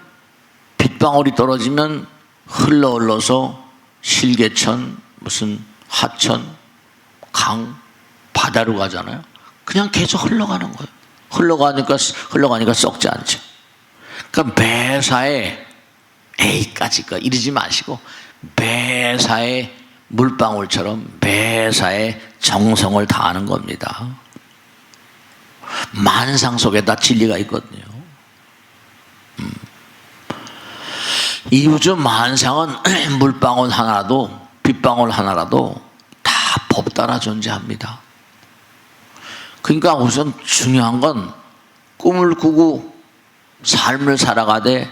빗방울이 떨어지면 흘러서 실개천, 무슨 하천, 강, 바다로 가잖아요. 그냥 계속 흘러가는 거예요. 흘러가니까 썩지 않죠. 그러니까 매사에 에이까지 거 이러지 마시고 매사에 물방울처럼 매사에 정성을 다하는 겁니다. 만상 속에 다 진리가 있거든요. 이 우주 만상은 물방울 하나라도 빗방울 하나라도 다 법 따라 존재합니다. 그러니까 우선 중요한 건 꿈을 꾸고 삶을 살아가되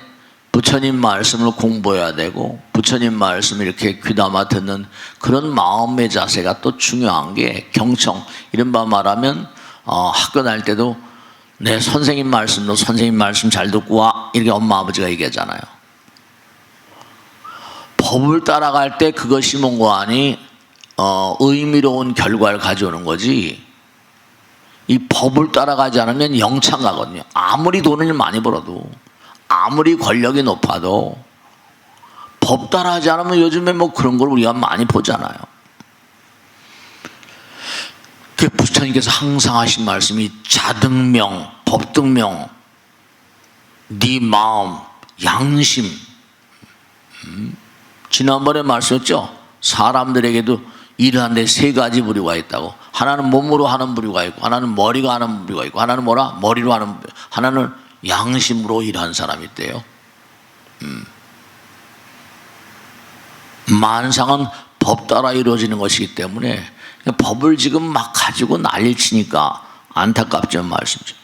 부처님 말씀을 공부해야 되고 부처님 말씀을 이렇게 귀담아 듣는 그런 마음의 자세가 또 중요한 게 경청. 이른바 말하면 학교 다닐 때도 내 선생님 말씀도 선생님 말씀 잘 듣고 와, 이렇게 엄마 아버지가 얘기하잖아요. 법을 따라갈 때 그것이 뭔가 아니 의미로운 결과를 가져오는 거지, 이 법을 따라가지 않으면 영창 가거든요. 아무리 돈을 많이 벌어도 아무리 권력이 높아도 법 따라하지 않으면 요즘에 뭐 그런 걸 우리가 많이 보잖아요. 그 부처님께서 항상 하신 말씀이 자등명, 법등명, 네 마음, 양심. 지난번에 말씀했죠. 사람들에게도 일하는데 3가지 부류가 있다고. 하나는 몸으로 하는 부류가 있고, 하나는 머리가 하는 부류가 있고, 하나는 뭐라? 머리로 하는, 하나는 양심으로 일하는 사람이 있대요. 만상은 법 따라 이루어지는 것이기 때문에 법을 지금 막 가지고 난리를 치니까 안타깝죠, 말씀이죠.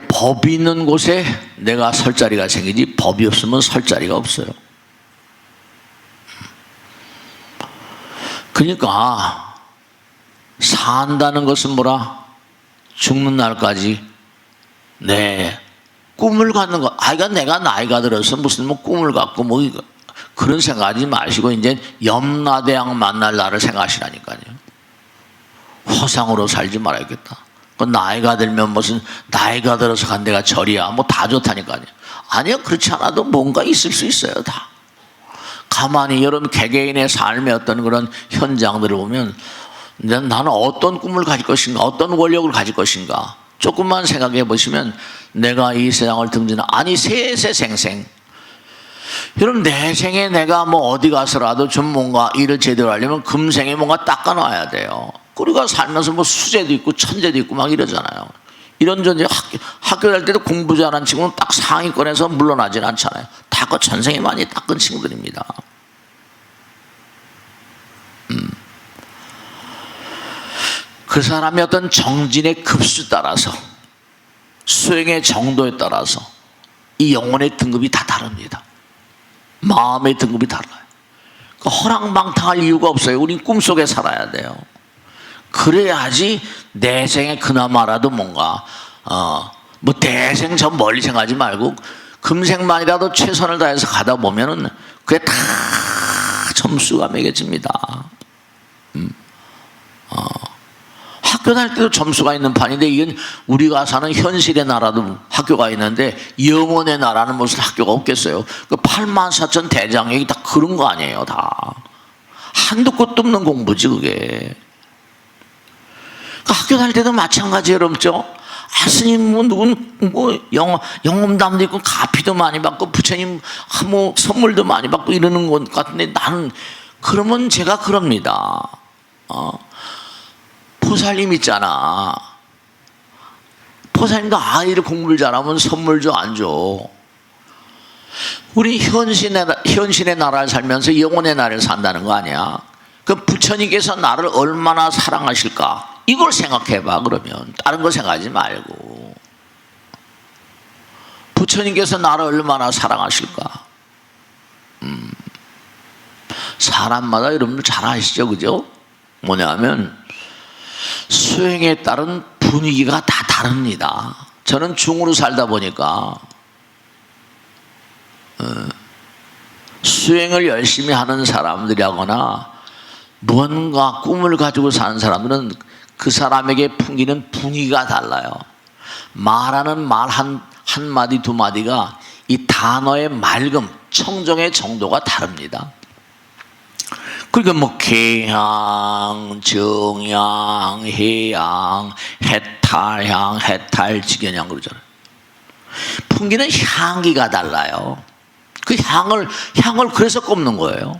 법이 있는 곳에 내가 설 자리가 생기지 법이 없으면 설 자리가 없어요. 그러니까 산다는 것은 뭐라? 죽는 날까지 내 꿈을 갖는 거. 아이가 내가 나이가 들어서 무슨 뭐 꿈을 갖고 뭐 그런 생각하지 마시고 이제 염라대왕 만날 날을 생각하시라니까요. 허상으로 살지 말아야겠다. 그 나이가 들면 무슨 나이가 들어서 간 데가 절이야. 뭐 다 좋다니까요. 아니요, 그렇지 않아도 뭔가 있을 수 있어요. 다. 가만히 여러분 개개인의 삶의 어떤 그런 현장들을 보면 나는 어떤 꿈을 가질 것인가, 어떤 권력을 가질 것인가 조금만 생각해 보시면 내가 이 세상을 등지나 아니 세세생생 여러분 내 생에 내가 뭐 어디 가서라도 좀 뭔가 일을 제대로 하려면 금생에 뭔가 닦아놔야 돼요. 우리가 살면서 뭐 수재도 있고 천재도 있고 막 이러잖아요. 이런 전제 학교 다닐 때도 공부 잘하는 친구는 딱 상위권에서 물러나진 않잖아요. 다 그 전생에 많이 닦은 친구들입니다. 그 사람의 어떤 정진의 급수 따라서 수행의 정도에 따라서 이 영혼의 등급이 다 다릅니다. 마음의 등급이 달라요. 허랑방탕할 이유가 없어요. 우린 꿈속에 살아야 돼요. 그래야지 내 생에 그나마라도 뭔가 뭐 대생 저 멀리 생각하지 말고 금생만이라도 최선을 다해서 가다 보면은 그게 다 점수가 매겨집니다. 학교 다닐 때도 점수가 있는 판인데 이건 우리가 사는 현실의 나라도 학교가 있는데 영혼의 나라는 무슨 학교가 없겠어요. 그 84,000 대장역이 다 그런 거 아니에요. 다 한두 곳도 없는 공부지 그게. 그 학교 다닐 때도 마찬가지예요. 여러분죠? 스님 뭐 누군 뭐 영험담도 있고 가피도 많이 받고 부처님 뭐 선물도 많이 받고 이러는 것 같은데 나는 그러면 제가 그럽니다. 포살님 있잖아. 포살님도 아이를 공부를 잘하면 선물 줘 안 줘? 우리 현실의 나라를 살면서 영혼의 나라를 산다는 거 아니야? 그 부처님께서 나를 얼마나 사랑하실까? 이걸 생각해봐. 그러면 다른 거 생각하지 말고 부처님께서 나를 얼마나 사랑하실까? 사람마다 여러분들 잘 아시죠? 그죠? 뭐냐면 수행에 따른 분위기가 다 다릅니다. 저는 중으로 살다 보니까 수행을 열심히 하는 사람들이라거나 무언가 꿈을 가지고 사는 사람들은 그 사람에게 풍기는 분위기가 달라요. 말하는 말 한마디 두 마디가 이 단어의 맑음, 청정의 정도가 다릅니다. 그러니까 뭐 개향, 정향, 해향, 해탈향, 해탈직연향 그러잖아요. 풍기는 향기가 달라요. 그 향을 그래서 꼽는 거예요.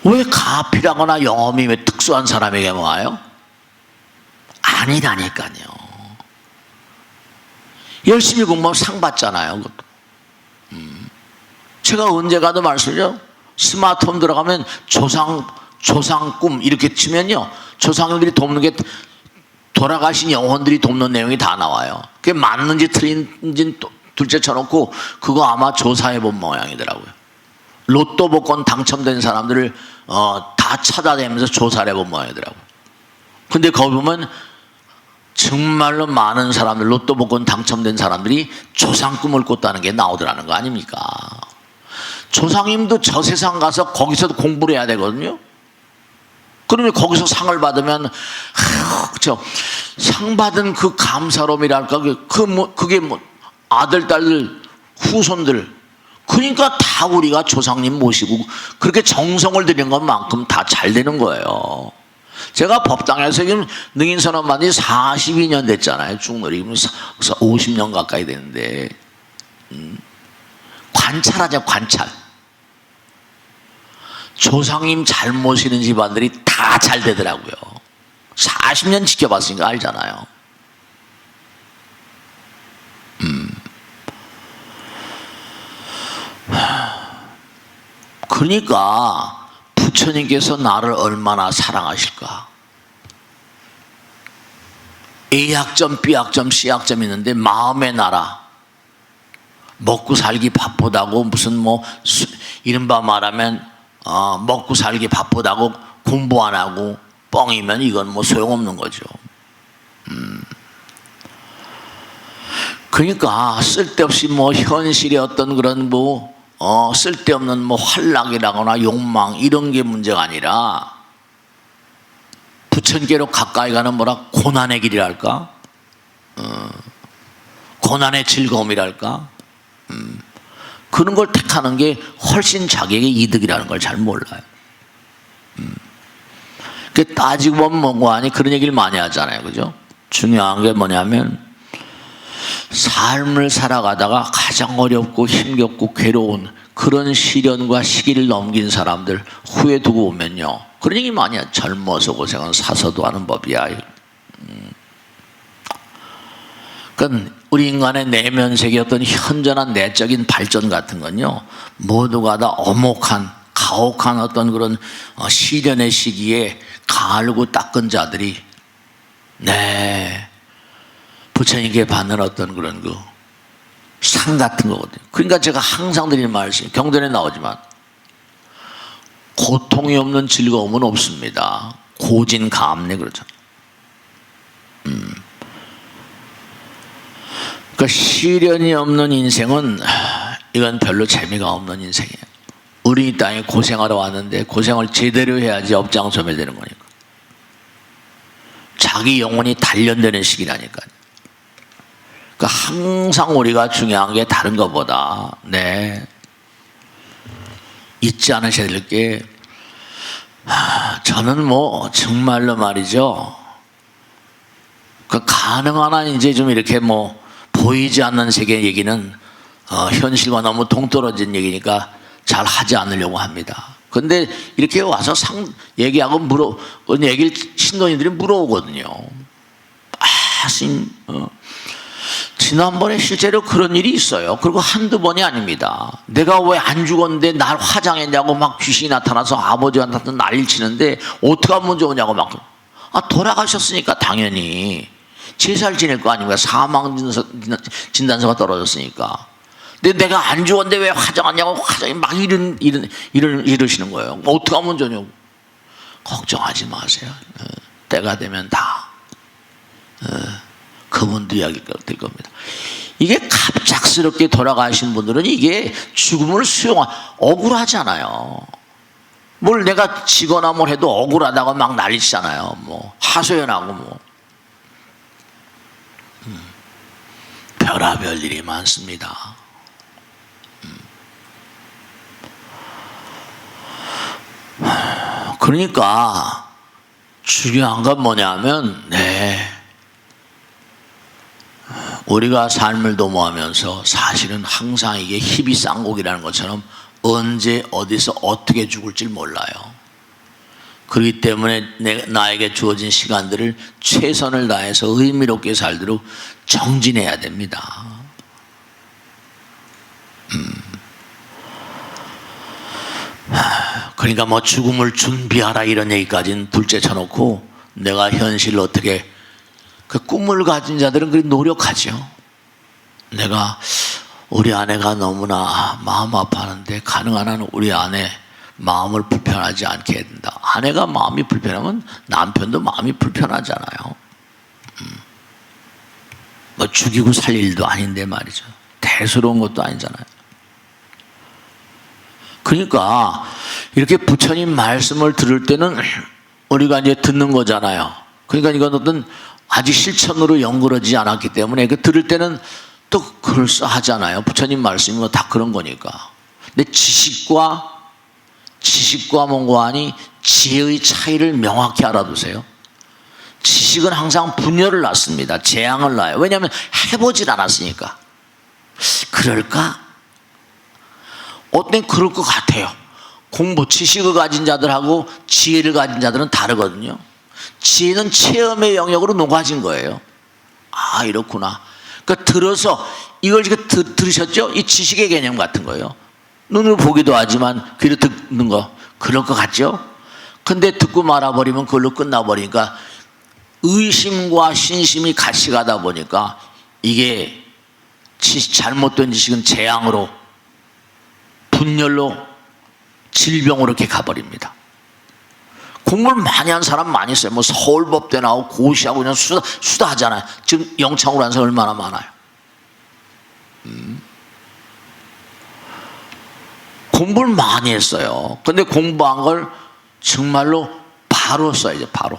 왜 가피라거나 영험이 왜 특수한 사람에게 와요? 아니라니까요. 열심히 공부하면 상 받잖아요. 그것도. 제가 언제 가도 말씀드려 스마트폰 들어가면 조상 꿈 이렇게 치면요 조상들이 돕는 게 돌아가신 영혼들이 돕는 내용이 다 나와요. 그게 맞는지 틀린지 둘째 쳐놓고 그거 아마 조사해 본 모양이더라고요. 로또 복권 당첨된 사람들을 다 찾아다니면서 조사를 해본 모양이더라고요. 근데 거기 보면 정말로 많은 사람들 로또 복권 당첨된 사람들이 조상 꿈을 꿨다는 게 나오더라는 거 아닙니까? 조상님도 저 세상 가서 거기서도 공부를 해야 되거든요. 그러면 거기서 상을 받으면 상 받은 그 감사로움이랄까 그게 뭐 아들 딸들 후손들 그러니까 다 우리가 조상님 모시고 그렇게 정성을 들인 것만큼 다 잘 되는 거예요. 제가 법당에서 지금 능인선언 받은 지 42년 됐잖아요. 중놀이 50년 가까이 됐는데 관찰하자 관찰. 조상님 잘 모시는 집안들이 다 잘 되더라고요. 40년 지켜봤으니까 알잖아요. 그러니까 부처님께서 나를 얼마나 사랑하실까? A학점, B학점, C학점 있는데 마음의 나라 먹고 살기 바쁘다고 무슨 뭐 이른바 말하면 먹고 살기 바쁘다고 공부 안 하고 뻥이면 이건 뭐 소용없는 거죠. 그러니까 쓸데없이 뭐 현실의 어떤 그런 뭐 쓸데없는 뭐 활락이라거나 욕망 이런 게 문제가 아니라 부처님께로 가까이 가는 뭐라 고난의 길이랄까, 고난의 즐거움이랄까, 그런 걸 택하는 게 훨씬 자기에게 이득이라는 걸 잘 몰라요. 그 따지고 보면 뭔가 아니 그런 얘기를 많이 하잖아요, 그죠? 중요한 게 뭐냐면 삶을 살아가다가 가장 어렵고 힘겹고 괴로운 그런 시련과 시기를 넘긴 사람들 후에 두고 보면요, 그런 얘기 많이 해요. 젊어서 고생은 사서도 하는 법이야. 그러니까 우리 인간의 내면 세계 어떤 현존한 내적인 발전 같은 건요, 모두가 다 엄혹한 가혹한 어떤 그런 시련의 시기에 갈고 닦은 자들이 부처님께 받는 어떤 그런 그 상 같은 거거든요. 그러니까 제가 항상 드리는 말씀이 경전에 나오지만 고통이 없는 즐거움은 없습니다. 고진감래 그렇잖아요. 그러니까 시련이 없는 인생은 이건 별로 재미가 없는 인생이에요. 우리 이 땅에 고생하러 왔는데 고생을 제대로 해야지 업장소멸 되는 거니까. 자기 영혼이 단련되는 시기라니까요. 그러니까 항상 우리가 중요한 게 다른 것보다 잊지 않으셔야 될 게, 저는 뭐 정말로 말이죠, 그 가능한 한 이제 좀 이렇게 뭐 보이지 않는 세계 얘기는 현실과 너무 동떨어진 얘기니까 잘 하지 않으려고 합니다. 근데 이렇게 와서 얘기하고 얘기를 신도님들이 물어오거든요. 지난번에 실제로 그런 일이 있어요. 그리고 한두 번이 아닙니다. 내가 왜 안 죽었는데 날 화장했냐고 막 귀신이 나타나서 아버지한테 난리를 치는데 어떻게 하면 좋으냐고 막. 돌아가셨으니까 당연히 제살 지낼 거 아닙니까? 사망 진단서가 떨어졌으니까. 근데 내가 안 죽었는데 왜 화장하냐고 화장이 막 이러시는 거예요. 어떻게 하면 좋냐고. 걱정하지 마세요. 때가 되면 다 그분도 이야기가 될 겁니다. 이게 갑작스럽게 돌아가신 분들은 이게 죽음을 억울하잖아요. 뭘 내가 지거나 뭘 해도 억울하다고 막 난리치잖아요. 뭐 하소연하고 뭐 별의별 일이 많습니다. 그러니까 중요한 건 뭐냐면 우리가 삶을 도모하면서 사실은 항상 이게 희비쌍곡이라는 것처럼 언제 어디서 어떻게 죽을지 몰라요. 그렇기 때문에 나에게 주어진 시간들을 최선을 다해서 의미롭게 살도록 정진해야 됩니다. 그러니까 뭐 죽음을 준비하라 이런 얘기까지는 둘째 쳐놓고 내가 현실을 어떻게, 그 꿈을 가진 자들은 그렇게 노력하죠. 내가 우리 아내가 너무나 마음 아파하는데 가능한 한 우리 아내 마음을 불편하지 않게 해야 된다. 아내가 마음이 불편하면 남편도 마음이 불편하잖아요. 뭐 죽이고 살 일도 아닌데 말이죠. 대수로운 것도 아니잖아요. 그러니까 이렇게 부처님 말씀을 들을 때는 우리가 이제 듣는 거잖아요. 그러니까 이건 어떤 아직 실천으로 연결하지 않았기 때문에 그 들을 때는 또 그럴싸하잖아요. 부처님 말씀이면 다 그런 거니까. 근데 지식과 뭔가 하니 지혜의 차이를 명확히 알아두세요. 지식은 항상 분열을 낳습니다. 재앙을 낳아요. 왜냐하면 해보질 않았으니까. 그럴까? 어떤 그럴 것 같아요. 지식을 가진 자들하고 지혜를 가진 자들은 다르거든요. 지혜는 체험의 영역으로 녹아진 거예요. 이렇구나. 그러니까 들어서 이걸 들으셨죠? 이 지식의 개념 같은 거예요. 눈으로 보기도 하지만 귀로 듣는 거 그럴 것 같죠? 근데 듣고 말아버리면 그걸로 끝나버리니까 의심과 신심이 같이 가다 보니까 이게 잘못된 지식은 재앙으로, 분열로, 질병으로 이렇게 가버립니다. 공부를 많이 한 사람 많이 있어요. 뭐 서울법대 나오고 고시하고 그냥 수다 하잖아요. 지금 영창으로 한 사람 얼마나 많아요. 공부를 많이 했어요. 근데 공부한 걸 정말로 바로 써야죠. 바로.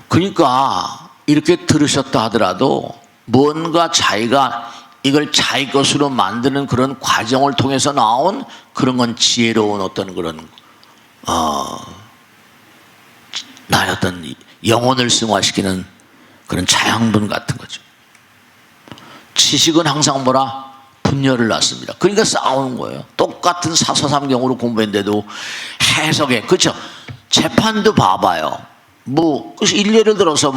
그러니까 이렇게 들으셨다 하더라도 뭔가 자기가 이걸 자기 것으로 만드는 그런 과정을 통해서 나온 그런 건 지혜로운 어떤 그런 나의 어떤 영혼을 승화시키는 그런 자양분 같은 거죠. 지식은 항상 뭐라? 분열을 낳습니다. 그러니까 싸우는 거예요. 똑같은 사서삼경으로 공부했는데도 해석에, 그렇죠? 재판도 봐봐요. 뭐 일례를 들어서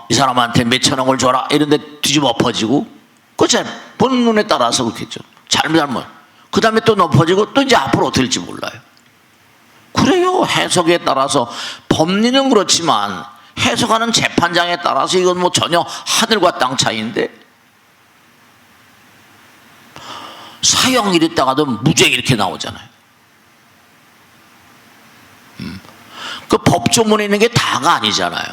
이 사람한테 몇천억을 줘라 이런데 뒤집어 엎어지고, 그렇죠? 본 눈에 따라서 그렇겠죠. 잘못 그 다음에 또 높아지고 또 이제 앞으로 어떻게 될지 몰라요. 그래요. 해석에 따라서 법리는 그렇지만 해석하는 재판장에 따라서 이건 뭐 전혀 하늘과 땅 차이인데, 사형 이랬다가도 무죄 이렇게 나오잖아요. 그 법조문에 있는 게 다가 아니잖아요.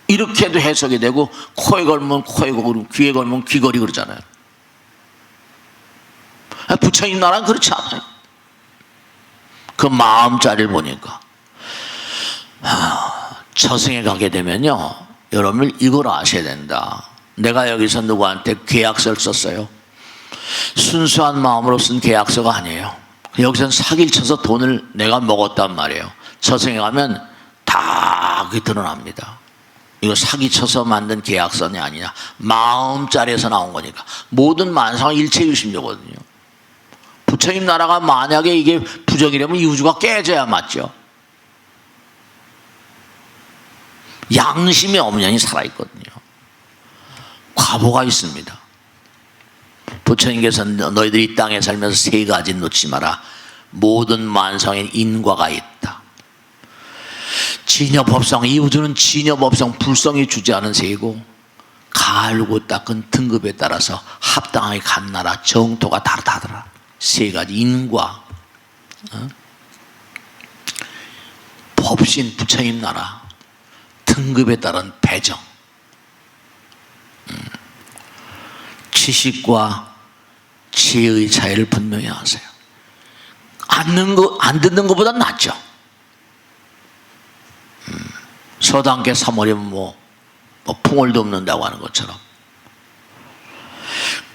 이렇게도 해석이 되고, 코에 걸면 코에 걸고 귀에 걸면 귀걸이 그러잖아요. 부처님 나라는 그렇지 않아요. 그 마음자리를 보니까 처승에 가게 되면요, 여러분 이걸 아셔야 된다. 내가 여기서 누구한테 계약서를 썼어요. 순수한 마음으로 쓴 계약서가 아니에요. 여기서는 사기를 쳐서 돈을 내가 먹었단 말이에요. 처승에 가면 다 그게 드러납니다. 이거 사기쳐서 만든 계약서는 아니냐. 마음자리에서 나온 거니까. 모든 만상은 일체유심조거든요. 부처님 나라가 만약에 이게 부정이라면 이 우주가 깨져야 맞죠. 양심의 엄연히 살아있거든요. 과보가 있습니다. 부처님께서는 너희들이 이 땅에 살면서 세 가지 놓지 마라. 모든 만상엔 인과가 있다. 진여법성, 이 우주는 진여법성, 불성이 주재하는 세이고, 갈고 닦은 등급에 따라서 합당하게 간 나라 정토가 다르다더라. 세 가지 인과, 법신 부처님 나라, 등급에 따른 배정, 지식과 지혜의 차이를 분명히 아세요. 안 듣는 것보다 낫죠. 서당계 3월이면 풍을 돕는다고 하는 것처럼,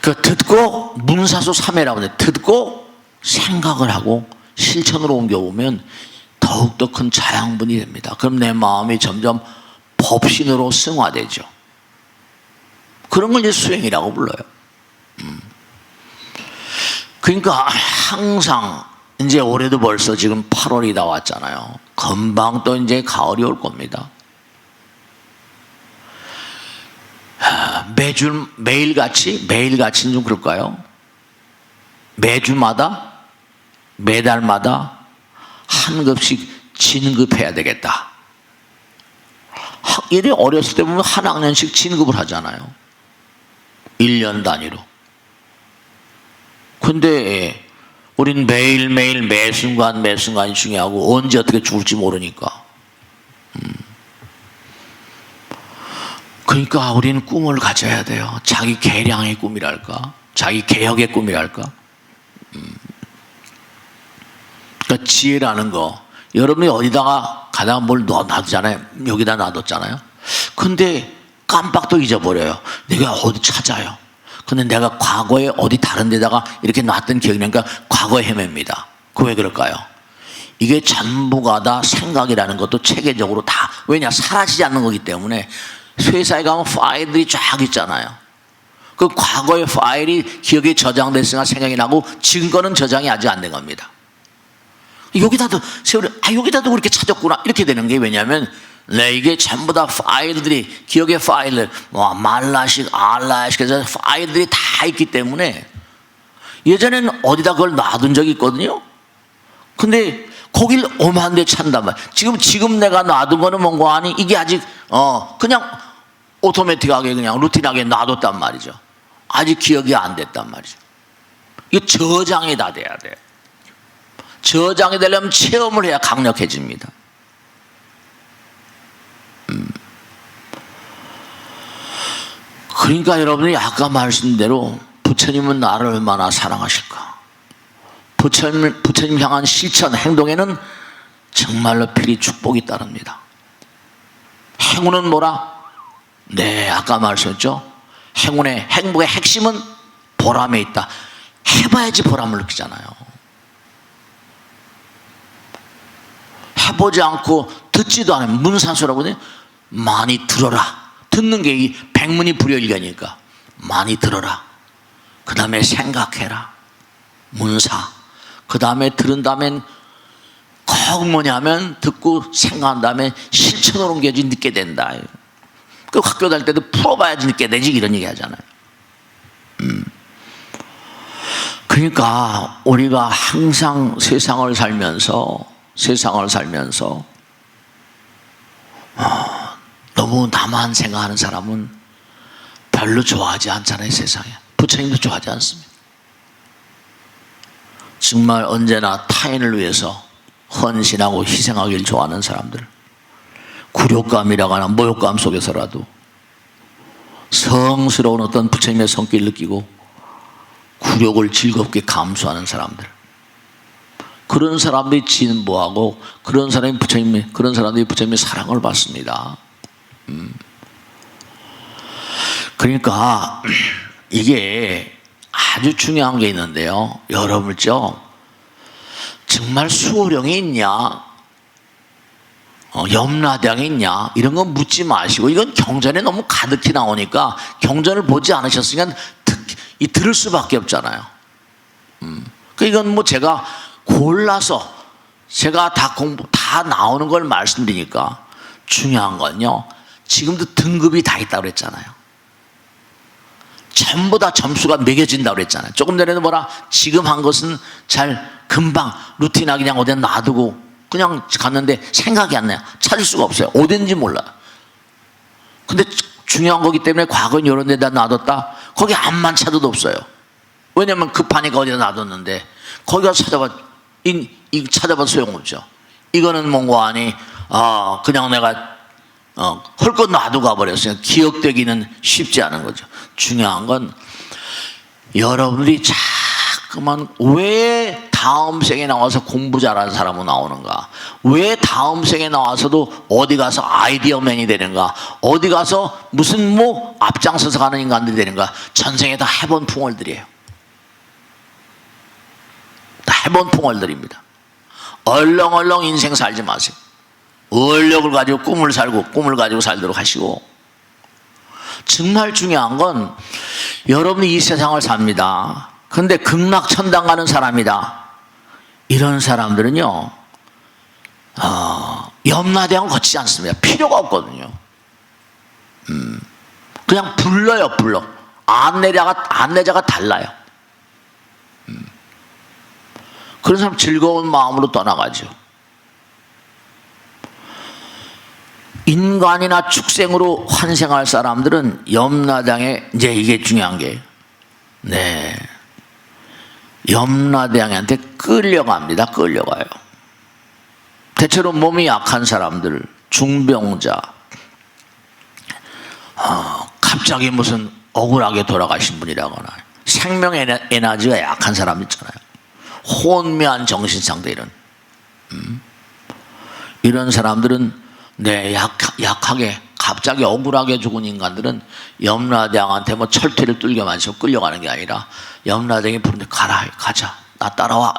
그 듣고 문사수 3회라고 하는데, 듣고 생각을 하고 실천으로 옮겨보면 더욱더 큰 자양분이 됩니다. 그럼 내 마음이 점점 법신으로 승화되죠. 그런 걸 이제 수행이라고 불러요. 그러니까 항상 이제 올해도 벌써 지금 8월이 다 왔잖아요. 금방 또 이제 가을이 올 겁니다. 매일같이는 좀 그럴까요? 매주마다, 매달마다 한 급씩 진급해야 되겠다. 학일이 어렸을 때 보면 한 학년씩 진급을 하잖아요. 1년 단위로. 근데 우린 매일매일 매순간이 중요하고, 언제 어떻게 죽을지 모르니까. 그러니까 우리는 꿈을 가져야 돼요. 자기 개량의 꿈이랄까, 자기 개혁의 꿈이랄까. 그러니까 지혜라는 거, 여러분이 어디다가 가다가 뭘 놔두잖아요. 여기다 놔뒀잖아요. 근데 깜빡 또 잊어버려요. 내가 어디 찾아요. 근데 내가 과거에 어디 다른 데다가 이렇게 놨던 기억이 나니까 과거에 헤맵니다. 그 왜 그럴까요? 이게 전부가 다 생각이라는 것도 체계적으로 다, 왜냐, 사라지지 않는 거기 때문에. 회사에 가면 파일들이 쫙 있잖아요. 그 과거의 파일이 기억에 저장됐으니까 생각이 나고, 지금 거는 저장이 아직 안 된 겁니다. 여기다도 여기다도 그렇게 찾았구나 이렇게 되는 게, 왜냐하면 이게 전부 다 파일들이, 기억의 파일들, 말라식, 알라식 해서 파일들이 다 있기 때문에, 예전에는 어디다 그걸 놔둔 적이 있거든요. 근데 거길 오만 대 찬단 말이야. 지금 내가 놔둔 거는 뭔가 아니, 이게 아직, 그냥 오토매틱하게 그냥 루틴하게 놔뒀단 말이죠. 아직 기억이 안 됐단 말이죠. 이게 저장이 다 돼야 돼요. 저장이 되려면 체험을 해야 강력해집니다. 그러니까 여러분이 아까 말씀대로 부처님은 나를 얼마나 사랑하실까? 부처님 향한 실천, 행동에는 정말로 필히 축복이 따릅니다. 행운은 뭐라? 네, 아까 말씀했죠. 행복의 핵심은 보람에 있다. 해봐야지 보람을 느끼잖아요. 해보지 않고 듣지도 않으면 문사수라고 해요. 많이 들어라. 듣는 게 이 백문이 불여일견이니까 많이 들어라. 그 다음에 생각해라. 문사. 그 다음에 들은 다음엔 꼭 뭐냐면 듣고 생각한 다음에 실천으로 옮겨야지 늦게 된다. 그 학교 다닐 때도 풀어봐야지 늦게 되지 이런 얘기 하잖아요. 그러니까 우리가 항상 세상을 살면서 너무 나만 생각하는 사람은 별로 좋아하지 않잖아요. 세상에 부처님도 좋아하지 않습니다. 정말 언제나 타인을 위해서 헌신하고 희생하기를 좋아하는 사람들, 굴욕감이라고 하는 모욕감 속에서라도 성스러운 어떤 부처님의 손길을 느끼고 굴욕을 즐겁게 감수하는 사람들, 그런 사람들이 진보하고 그런 사람들이 부처님의 사랑을 받습니다. 그러니까 이게 아주 중요한 게 있는데요. 여러분죠, 정말 수호령이 있냐, 염라대왕이 있냐, 이런 건 묻지 마시고, 이건 경전에 너무 가득히 나오니까 경전을 보지 않으셨으니까 들을 수밖에 없잖아요. 이건 뭐 제가 골라서 제가 다 나오는 걸 말씀드리니까, 중요한 건요, 지금도 등급이 다 있다고 그랬잖아요. 전부 다 점수가 매겨진다고 그랬잖아요. 조금 전에도 뭐라, 지금 한 것은 금방 루틴하게 그냥 어디다 놔두고 그냥 갔는데 생각이 안 나요. 찾을 수가 없어요. 어딘지 몰라요. 근데 중요한 거기 때문에 과거는 이런 데다 놔뒀다, 거기 암만 찾아도 없어요. 왜냐면 급하니까 어디다 놔뒀는데, 거기 가서 찾아봐도 소용없죠. 이거는 뭔가 아니, 그냥 내가 헐것 놔두고 가버렸어요. 기억되기는 쉽지 않은 거죠. 중요한 건 여러분들이 자꾸만 왜 다음 생에 나와서 공부 잘하는 사람은 나오는가, 왜 다음 생에 나와서도 어디 가서 아이디어맨이 되는가, 어디 가서 무슨 뭐 앞장서서 가는 인간들이 되는가. 전생에 다 해본 풍월들이에요. 다 해본 풍월들입니다. 얼렁얼렁 인생 살지 마세요. 원력을 가지고 꿈을 가지고 살도록 하시고, 정말 중요한 건 여러분이 이 세상을 삽니다. 근데 극락천당 가는 사람이다, 이런 사람들은요, 염라대왕 거치지 않습니다. 필요가 없거든요. 그냥 불러. 안내자가 달라요. 그런 사람 즐거운 마음으로 떠나가죠. 인간이나 축생으로 환생할 사람들은 염라대왕에, 이제 이게 중요한 게, 네, 염라대왕한테 끌려갑니다. 끌려가요. 대체로 몸이 약한 사람들, 중병자, 갑자기 무슨 억울하게 돌아가신 분이라거나, 생명 에너지가 약한 사람 있잖아요. 혼미한 정신상태, 이런 사람들은, 네, 약하게 갑자기 억울하게 죽은 인간들은 염라대왕한테 뭐 철퇴를 뚫겨 맞춰 끌려가는 게 아니라, 염라대왕이 부르는데 가자, 나 따라와.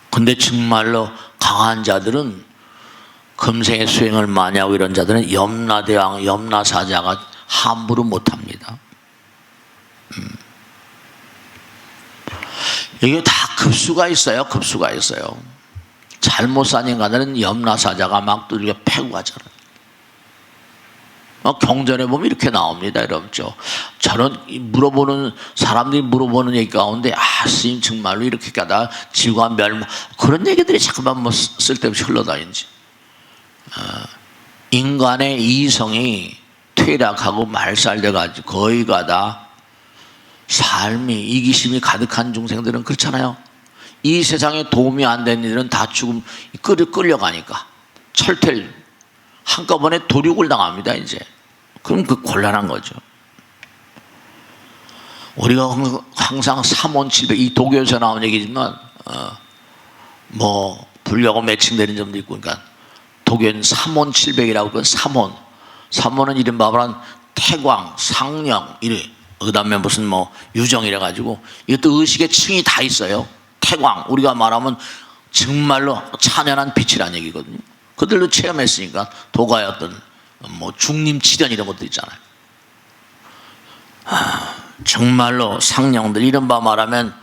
근데 정말로 강한 자들은, 금생의 수행을 많이 하고 이런 자들은 염라대왕, 염라사자가 함부로 못합니다. 이게 다 급수가 있어요. 잘못 산 인간들은 염라사자가 막 두들겨 패고 가잖아요. 경전에 보면 이렇게 나옵니다. 여러분, 저런 물어보는 사람들이 물어보는 얘기 가운데 스님 정말로 이렇게 가다 지구가 멸망, 그런 얘기들이 자꾸만 뭐 쓸데없이 흘러다니지. 인간의 이성이 퇴락하고 말살돼가지고 거의 가다 삶이 이기심이 가득한 중생들은 그렇잖아요. 이 세상에 도움이 안 되는 일은 다 죽음 끌려가니까 철퇴를 한꺼번에 도륙을 당합니다. 이제 그럼 그 곤란한 거죠. 우리가 항상 삼원칠백, 이 도교에서 나온 얘기지만 뭐 불교하고 매칭되는 점도 있고, 그러니까 도교는 삼원칠백이라고, 그 삼원은 이른바 태광, 상령 이래. 그다음에 무슨 뭐 유정이래 가지고 이것도 의식의 층이 다 있어요. 태광, 우리가 말하면 정말로 찬연한 빛이라는 얘기거든요. 그들도 체험했으니까 도가의 어떤 뭐 중림치련 이런 것도 있잖아요. 정말로 상령들, 이른바 말하면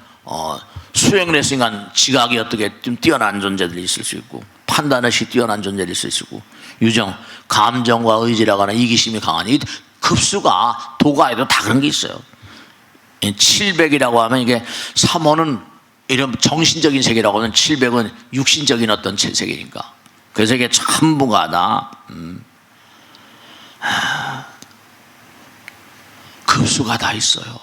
수행을 했으니까 지각이 어떻게 좀 뛰어난 존재들이 있을 수 있고, 판단의식 뛰어난 존재들이 있을 수 있고, 유정, 감정과 의지라고 하는 이기심이 강한, 이 급수가 도가에도 다 그런 게 있어요. 700이라고 하면 이게 3호는 이런 정신적인 세계라고 하면 700은 육신적인 어떤 세계니까, 그래서 이게 전부가 다 급수가 다 있어요.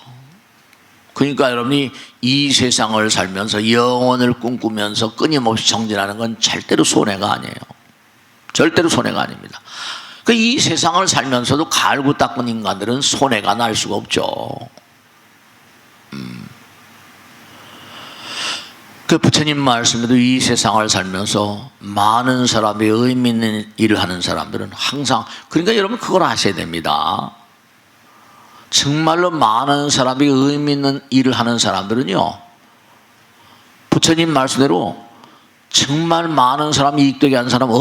그러니까 여러분이 이 세상을 살면서 영혼을 꿈꾸면서 끊임없이 정진하는 건 절대로 손해가 아니에요. 절대로 손해가 아닙니다. 이 세상을 살면서도 갈고 닦은 인간들은 손해가 날 수가 없죠. 그 부처님 말씀에도 이 세상을 살면서 많은 사람이 의미 있는 일을 하는 사람들은 항상, 그러니까 여러분 그걸 아셔야 됩니다. 정말로 많은 사람이 의미 있는 일을 하는 사람들은요, 부처님 말씀대로 정말 많은 사람이 이익되게 하는 사람은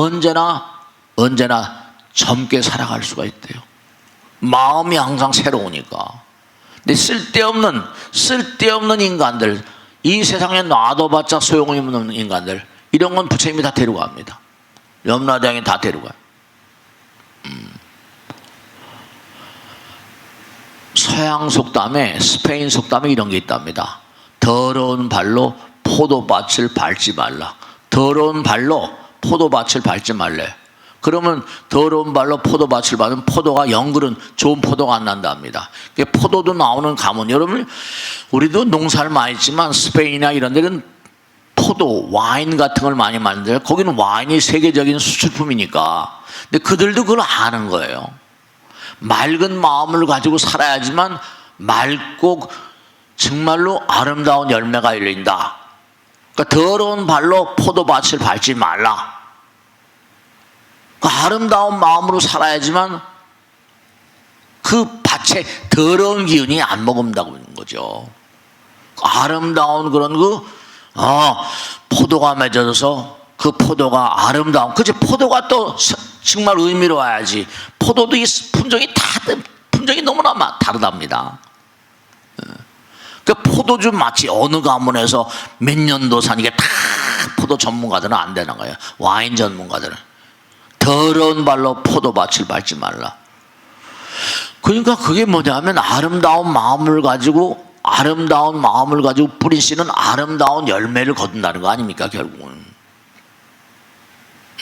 언제나 젊게 살아갈 수가 있대요. 마음이 항상 새로우니까. 근데 쓸데없는 인간들, 이 세상에 놔둬봤자 소용없는 인간들, 이런 건 부처님이 다 데려갑니다. 염라대왕이 다 데려가요. 서양 속담에, 스페인 속담에 이런 게 있답니다. 더러운 발로 포도밭을 밟지 말라. 더러운 발로 포도밭을 밟지 말래. 그러면 더러운 발로 포도밭을 밟으면 포도가 영글은 좋은 포도가 안 난답니다. 포도도 나오는 가문, 여러분 우리도 농사를 많이 했지만 스페인이나 이런 데는 포도, 와인 같은 걸 많이 만들어요. 거기는 와인이 세계적인 수출품이니까. 근데 그들도 그걸 아는 거예요. 맑은 마음을 가지고 살아야지만 맑고 정말로 아름다운 열매가 열린다. 그러니까 더러운 발로 포도밭을 밟지 말라. 아름다운 마음으로 살아야지만 그 밭에 더러운 기운이 안 머금다고 하는 거죠. 아름다운 그런 포도가 맺어져서 그 포도가 아름다운, 그치? 포도가 또 정말 의미로워야지. 포도도 이 품종이 너무나 다르답니다. 그 포도주 마치 어느 가문에서 몇 년도 산, 이게 다 포도 전문가들은 안 되는 거예요. 와인 전문가들은. 더러운 발로 포도밭을 밟지 말라. 그러니까 그게 뭐냐면 아름다운 마음을 가지고 뿌리시는 아름다운 열매를 거둔다는 거 아닙니까, 결국은.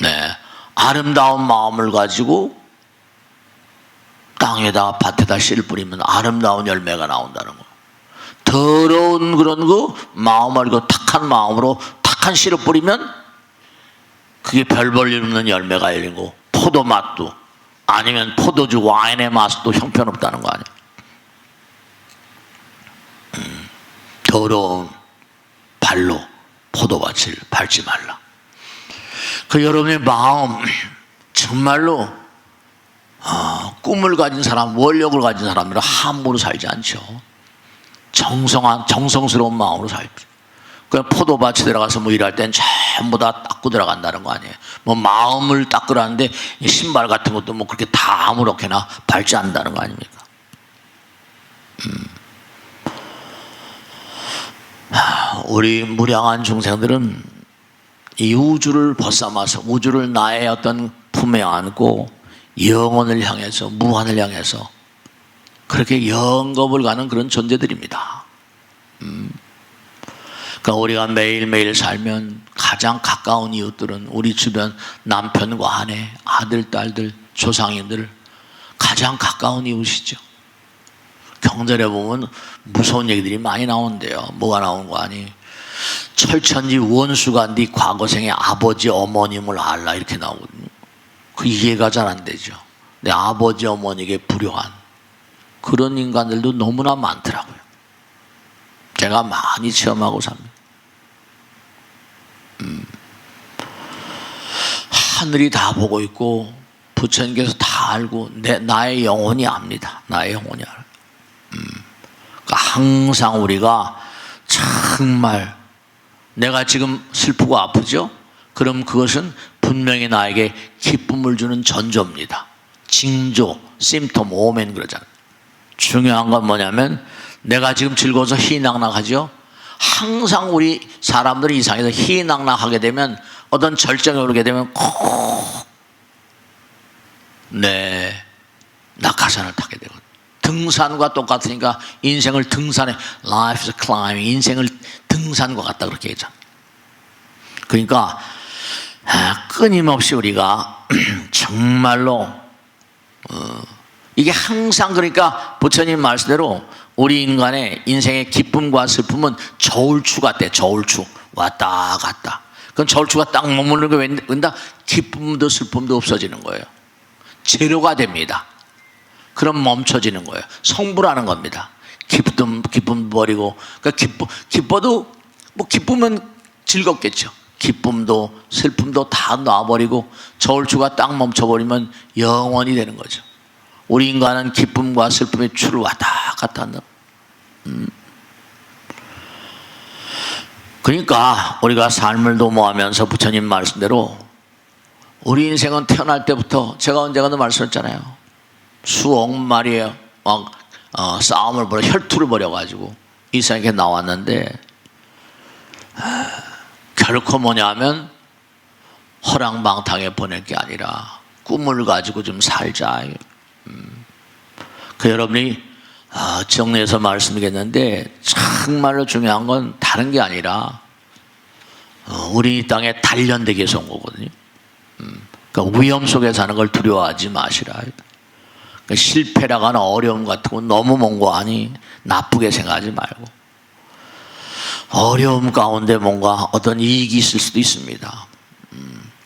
네, 아름다운 마음을 가지고 땅에다 밭에다 씨를 뿌리면 아름다운 열매가 나온다는 거. 더러운 그런 마음을 탁한 마음으로 탁한 씨를 뿌리면 그게 별 볼 일 없는 열매가 열리고, 포도 맛도 아니면 포도주 와인의 맛도 형편없다는 거 아니에요. 더러운 발로 포도밭을 밟지 말라. 그 여러분의 마음, 정말로 꿈을 가진 사람, 원력을 가진 사람들은 함부로 살지 않죠. 정성스러운 마음으로 살죠. 그 포도밭에 들어가서 뭐 일할 땐 전부 다 닦고 들어간다는 거 아니에요. 뭐 마음을 닦으라는데 신발 같은 것도 뭐 그렇게 다 아무렇게나 밟지 않는다는 거 아닙니까? 우리 무량한 중생들은 이 우주를 벗삼아서 우주를 나의 어떤 품에 안고 영혼을 향해서, 무한을 향해서 그렇게 영겁을 가는 그런 존재들입니다. 그러니까 우리가 매일매일 살면 가장 가까운 이웃들은 우리 주변 남편과 아내, 아들, 딸들, 조상님들, 가장 가까운 이웃이죠. 경전에 보면 무서운 얘기들이 많이 나오는데요. 뭐가 나오는 거 아니? 철천지 원수가 네 과거생의 아버지 어머님을 알라, 이렇게 나오거든요. 그 이해가 잘 안 되죠. 내 아버지 어머니에게 불효한 그런 인간들도 너무나 많더라고요. 제가 많이 체험하고 삽니다. 하늘이 다 보고 있고 부처님께서 다 알고 나의 영혼이 압니다. 나의 영혼이 알아요. 그러니까 항상 우리가 정말 내가 지금 슬프고 아프죠? 그럼 그것은 분명히 나에게 기쁨을 주는 전조입니다. 징조, 심톰, 오멘 그러잖아요. 중요한 건 뭐냐면 내가 지금 즐거워서 희낙낙하죠? 항상 우리 사람들이 이상해서 희낙낙하게 되면 어떤 절정에 오르게 되면 꼭 낙하산을 타게 되거든요. 등산과 똑같으니까 인생을 등산해, life's climbing, 인생을 등산과 같다 그렇게 얘기하잖아요. 그러니까 끊임없이 우리가 정말로 이게 항상, 그러니까 부처님 말씀대로 우리 인간의 인생의 기쁨과 슬픔은 저울추 같대. 저울추 왔다 갔다. 그럼 저울추가 딱 머무르는 게 왠다 기쁨도 슬픔도 없어지는 거예요. 제로가 됩니다. 그럼 멈춰지는 거예요. 성불하는 겁니다. 기쁨 버리고, 그러니까 기뻐도 뭐 기쁨은 즐겁겠죠. 기쁨도 슬픔도 다 놔버리고 저울추가 딱 멈춰버리면 영원히 되는 거죠. 우리 인간은 기쁨과 슬픔의 추를 왔다 갔다 한다. 그러니까 우리가 삶을 도모하면서 부처님 말씀대로 우리 인생은 태어날 때부터, 제가 언젠가도 말씀했잖아요. 수억 마리의 싸움을 벌여, 혈투를 벌여가지고 이 세상에 나왔는데 결코 뭐냐면 허랑방탕에 보낼 게 아니라 꿈을 가지고 좀 살자. 그 여러분이 정리해서 말씀드리겠는데 정말로 중요한 건 다른 게 아니라 우리 이 땅에 단련되기 위해서 온 거거든요. 그러니까 위험 속에 사는 걸 두려워하지 마시라. 그러니까 실패라거나 어려움 같은 건 너무 먼 거 아니 나쁘게 생각하지 말고, 어려움 가운데 뭔가 어떤 이익이 있을 수도 있습니다.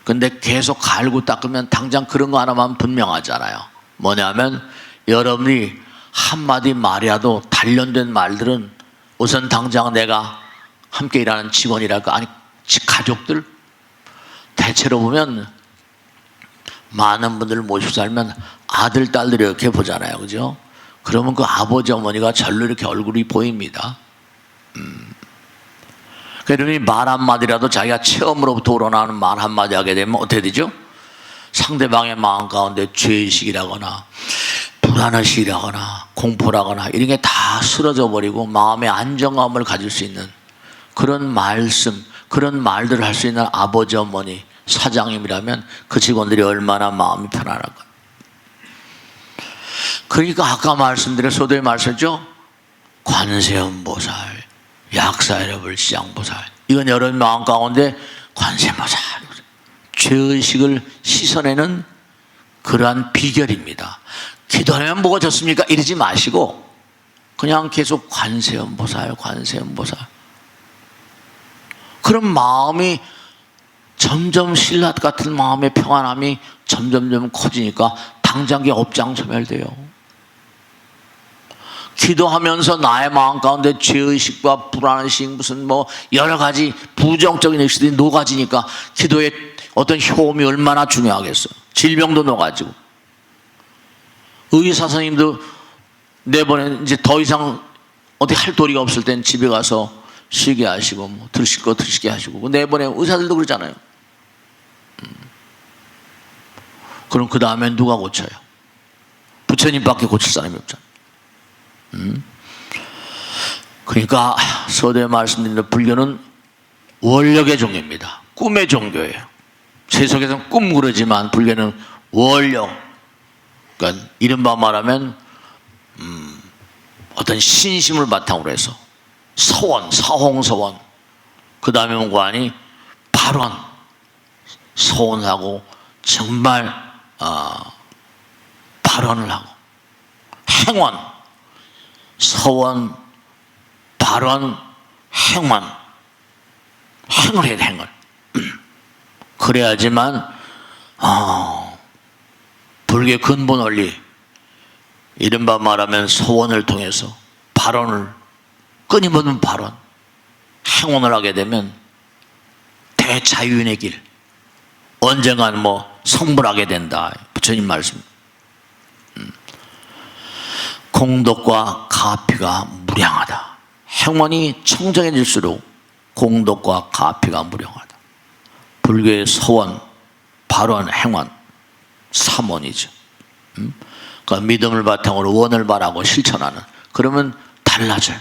근데 계속 갈고 닦으면 당장 그런 거 하나만 분명하잖아요. 뭐냐면 여러분이 한마디 말이라도 단련된 말들은 우선 당장 내가 함께 일하는 직원이랄까, 아니 가족들, 대체로 보면 많은 분들을 모시고 살면 아들, 딸들이 이렇게 보잖아요. 그죠? 그러면 그 아버지, 어머니가 절로 이렇게 얼굴이 보입니다. 그러니 말 한마디라도 자기가 체험으로부터 우러나오는 말 한마디 하게 되면 어떻게 되죠? 상대방의 마음 가운데 죄의식이라거나 불안의식이라거나 공포라거나 이런 게 다 쓰러져 버리고 마음의 안정감을 가질 수 있는 그런 말씀, 그런 말들을 할 수 있는 아버지, 어머니, 사장님이라면 그 직원들이 얼마나 마음이 편안할까. 그러니까 아까 말씀드린 소도에 말씀했죠. 관세음보살, 약사여러분 시장보살, 이건 여러분 마음 가운데 관세음보살, 죄의식을 씻어내는 그러한 비결입니다. 기도하면 뭐가 좋습니까? 이러지 마시고 그냥 계속 관세음보살, 관세음보살. 그런 마음이 점점 신라 같은 마음의 평안함이 점점점 커지니까 당장에 업장소멸돼요. 기도하면서 나의 마음 가운데 죄의식과 불안의식, 무슨 뭐 여러 가지 부정적인 의식들이 녹아지니까 기도의 어떤 효험이 얼마나 중요하겠어요. 질병도 녹아지고, 의사 선생님도 내보내 이제 더 이상 어디 할 도리가 없을 땐 집에 가서 쉬게 하시고 뭐 드실 거 드시게 하시고, 내보내 의사들도 그러잖아요. 그럼 그 다음에 누가 고쳐요? 부처님밖에 고칠 사람이 없잖아요. 그러니까 서두에 말씀드린 대로 불교는 원력의 종교입니다. 꿈의 종교예요. 세속에서는 꿈 그러지만 불교는 원력, 그러니까 이른바 말하면 어떤 신심을 바탕으로 해서 서원, 사홍서원, 그 다음에 뭔가 아니 발언, 서원하고 정말 발언을 하고 행원, 서원, 발언, 행원, 행을 해야 돼, 행을. 그래야지만 불교의 근본 원리, 이른바 말하면 서원을 통해서 발언을, 끊임없는 발언, 행원을 하게 되면 대자유인의 길, 언젠간 뭐 성불하게 된다. 부처님 말씀. 공덕과 가피가 무량하다. 행원이 청정해질수록 공덕과 가피가 무량하다. 불교의 서원, 발원, 행원, 삼원이죠. 그러니까 믿음을 바탕으로 원을 말하고 실천하는, 그러면 달라져요.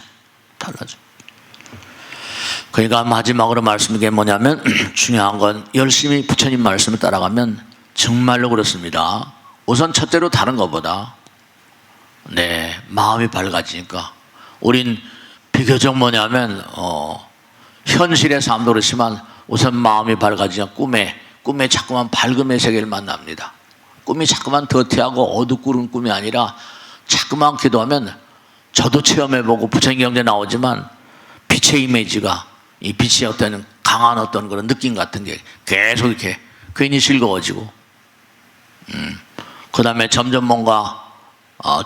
그러니까 마지막으로 말씀드린 게 뭐냐면 중요한 건 열심히 부처님 말씀을 따라가면 정말로 그렇습니다. 우선 첫째로 다른 것보다 마음이 밝아지니까, 우린 비교적 뭐냐면 현실의 삶도 그렇지만 우선 마음이 밝아지면 꿈에 자꾸만 밝음의 세계를 만납니다. 꿈이 자꾸만 더티하고 어둡구른 꿈이 아니라 자꾸만 기도하면, 저도 체험해보고 부처님 경제 나오지만 빛의 이미지가, 이 빛의 어떤 강한 어떤 그런 느낌 같은 게 계속 이렇게 괜히 즐거워지고, 그 다음에 점점 뭔가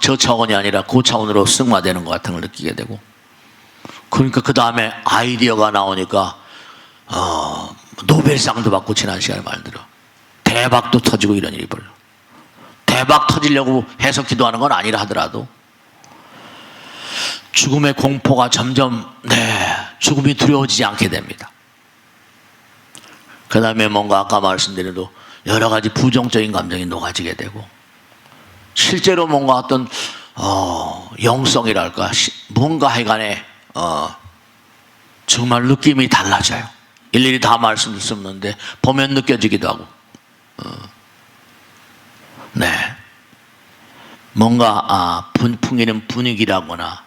저 차원이 아니라 그 차원으로 승화되는 것 같은 걸 느끼게 되고, 그러니까 그 다음에 아이디어가 나오니까 노벨상도 받고, 지난 시간에 말대로 대박도 터지고 이런 일이 벌려. 대박 터지려고 해서 기도하는 건 아니라 하더라도 죽음의 공포가 점점 죽음이 두려워지지 않게 됩니다. 그 다음에 뭔가 아까 말씀드린 대로 여러 가지 부정적인 감정이 녹아지게 되고, 실제로 뭔가 어떤 영성이랄까, 뭔가 하여간에 정말 느낌이 달라져요. 일일이 다 말씀드릴 수 없는데 보면 느껴지기도 하고, 뭔가 풍기는 분위기라거나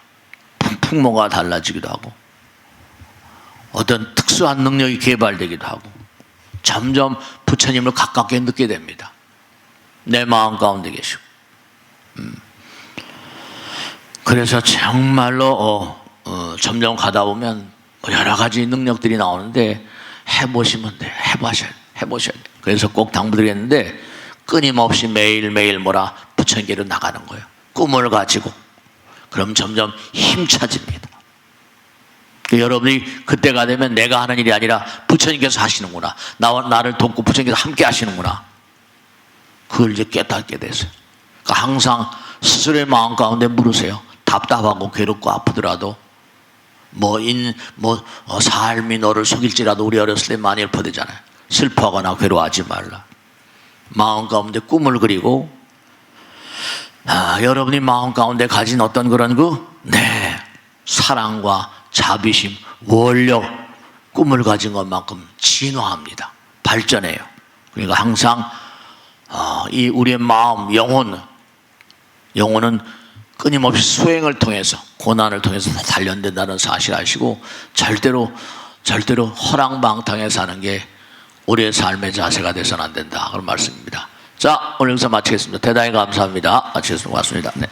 풍모가 달라지기도 하고, 어떤 특수한 능력이 개발되기도 하고, 점점 부처님을 가깝게 느끼게 됩니다. 내 마음 가운데 계시고. 그래서 정말로 점점 가다 보면 여러 가지 능력들이 나오는데 해보시면 돼요. 해보셔야 돼요. 그래서 꼭 당부드리겠는데, 끊임없이 매일매일 부처님께로 나가는 거예요. 꿈을 가지고. 그럼 점점 힘차집니다. 여러분이 그때가 되면 내가 하는 일이 아니라 부처님께서 하시는구나, 나를 돕고 부처님께서 함께 하시는구나, 그걸 이제 깨닫게 됐어요. 그러니까 항상 스스로의 마음 가운데 물으세요. 답답하고 괴롭고 아프더라도, 삶이 너를 속일지라도, 우리 어렸을 때 많이 읊어대잖아요. 슬퍼하거나 괴로워하지 말라. 마음 가운데 꿈을 그리고, 여러분이 마음 가운데 가진 어떤 그런 사랑과 자비심, 원력, 꿈을 가진 것만큼 진화합니다. 발전해요. 그러니까 항상 이 우리의 마음, 영혼은 끊임없이 수행을 통해서, 고난을 통해서 단련된다는 사실 아시고, 절대로 허랑방탕에 사는 게 우리의 삶의 자세가 돼서는 안 된다, 그런 말씀입니다. 자, 오늘 여기서 마치겠습니다. 대단히 감사합니다. 마치겠습니다. 고맙습니다. 네.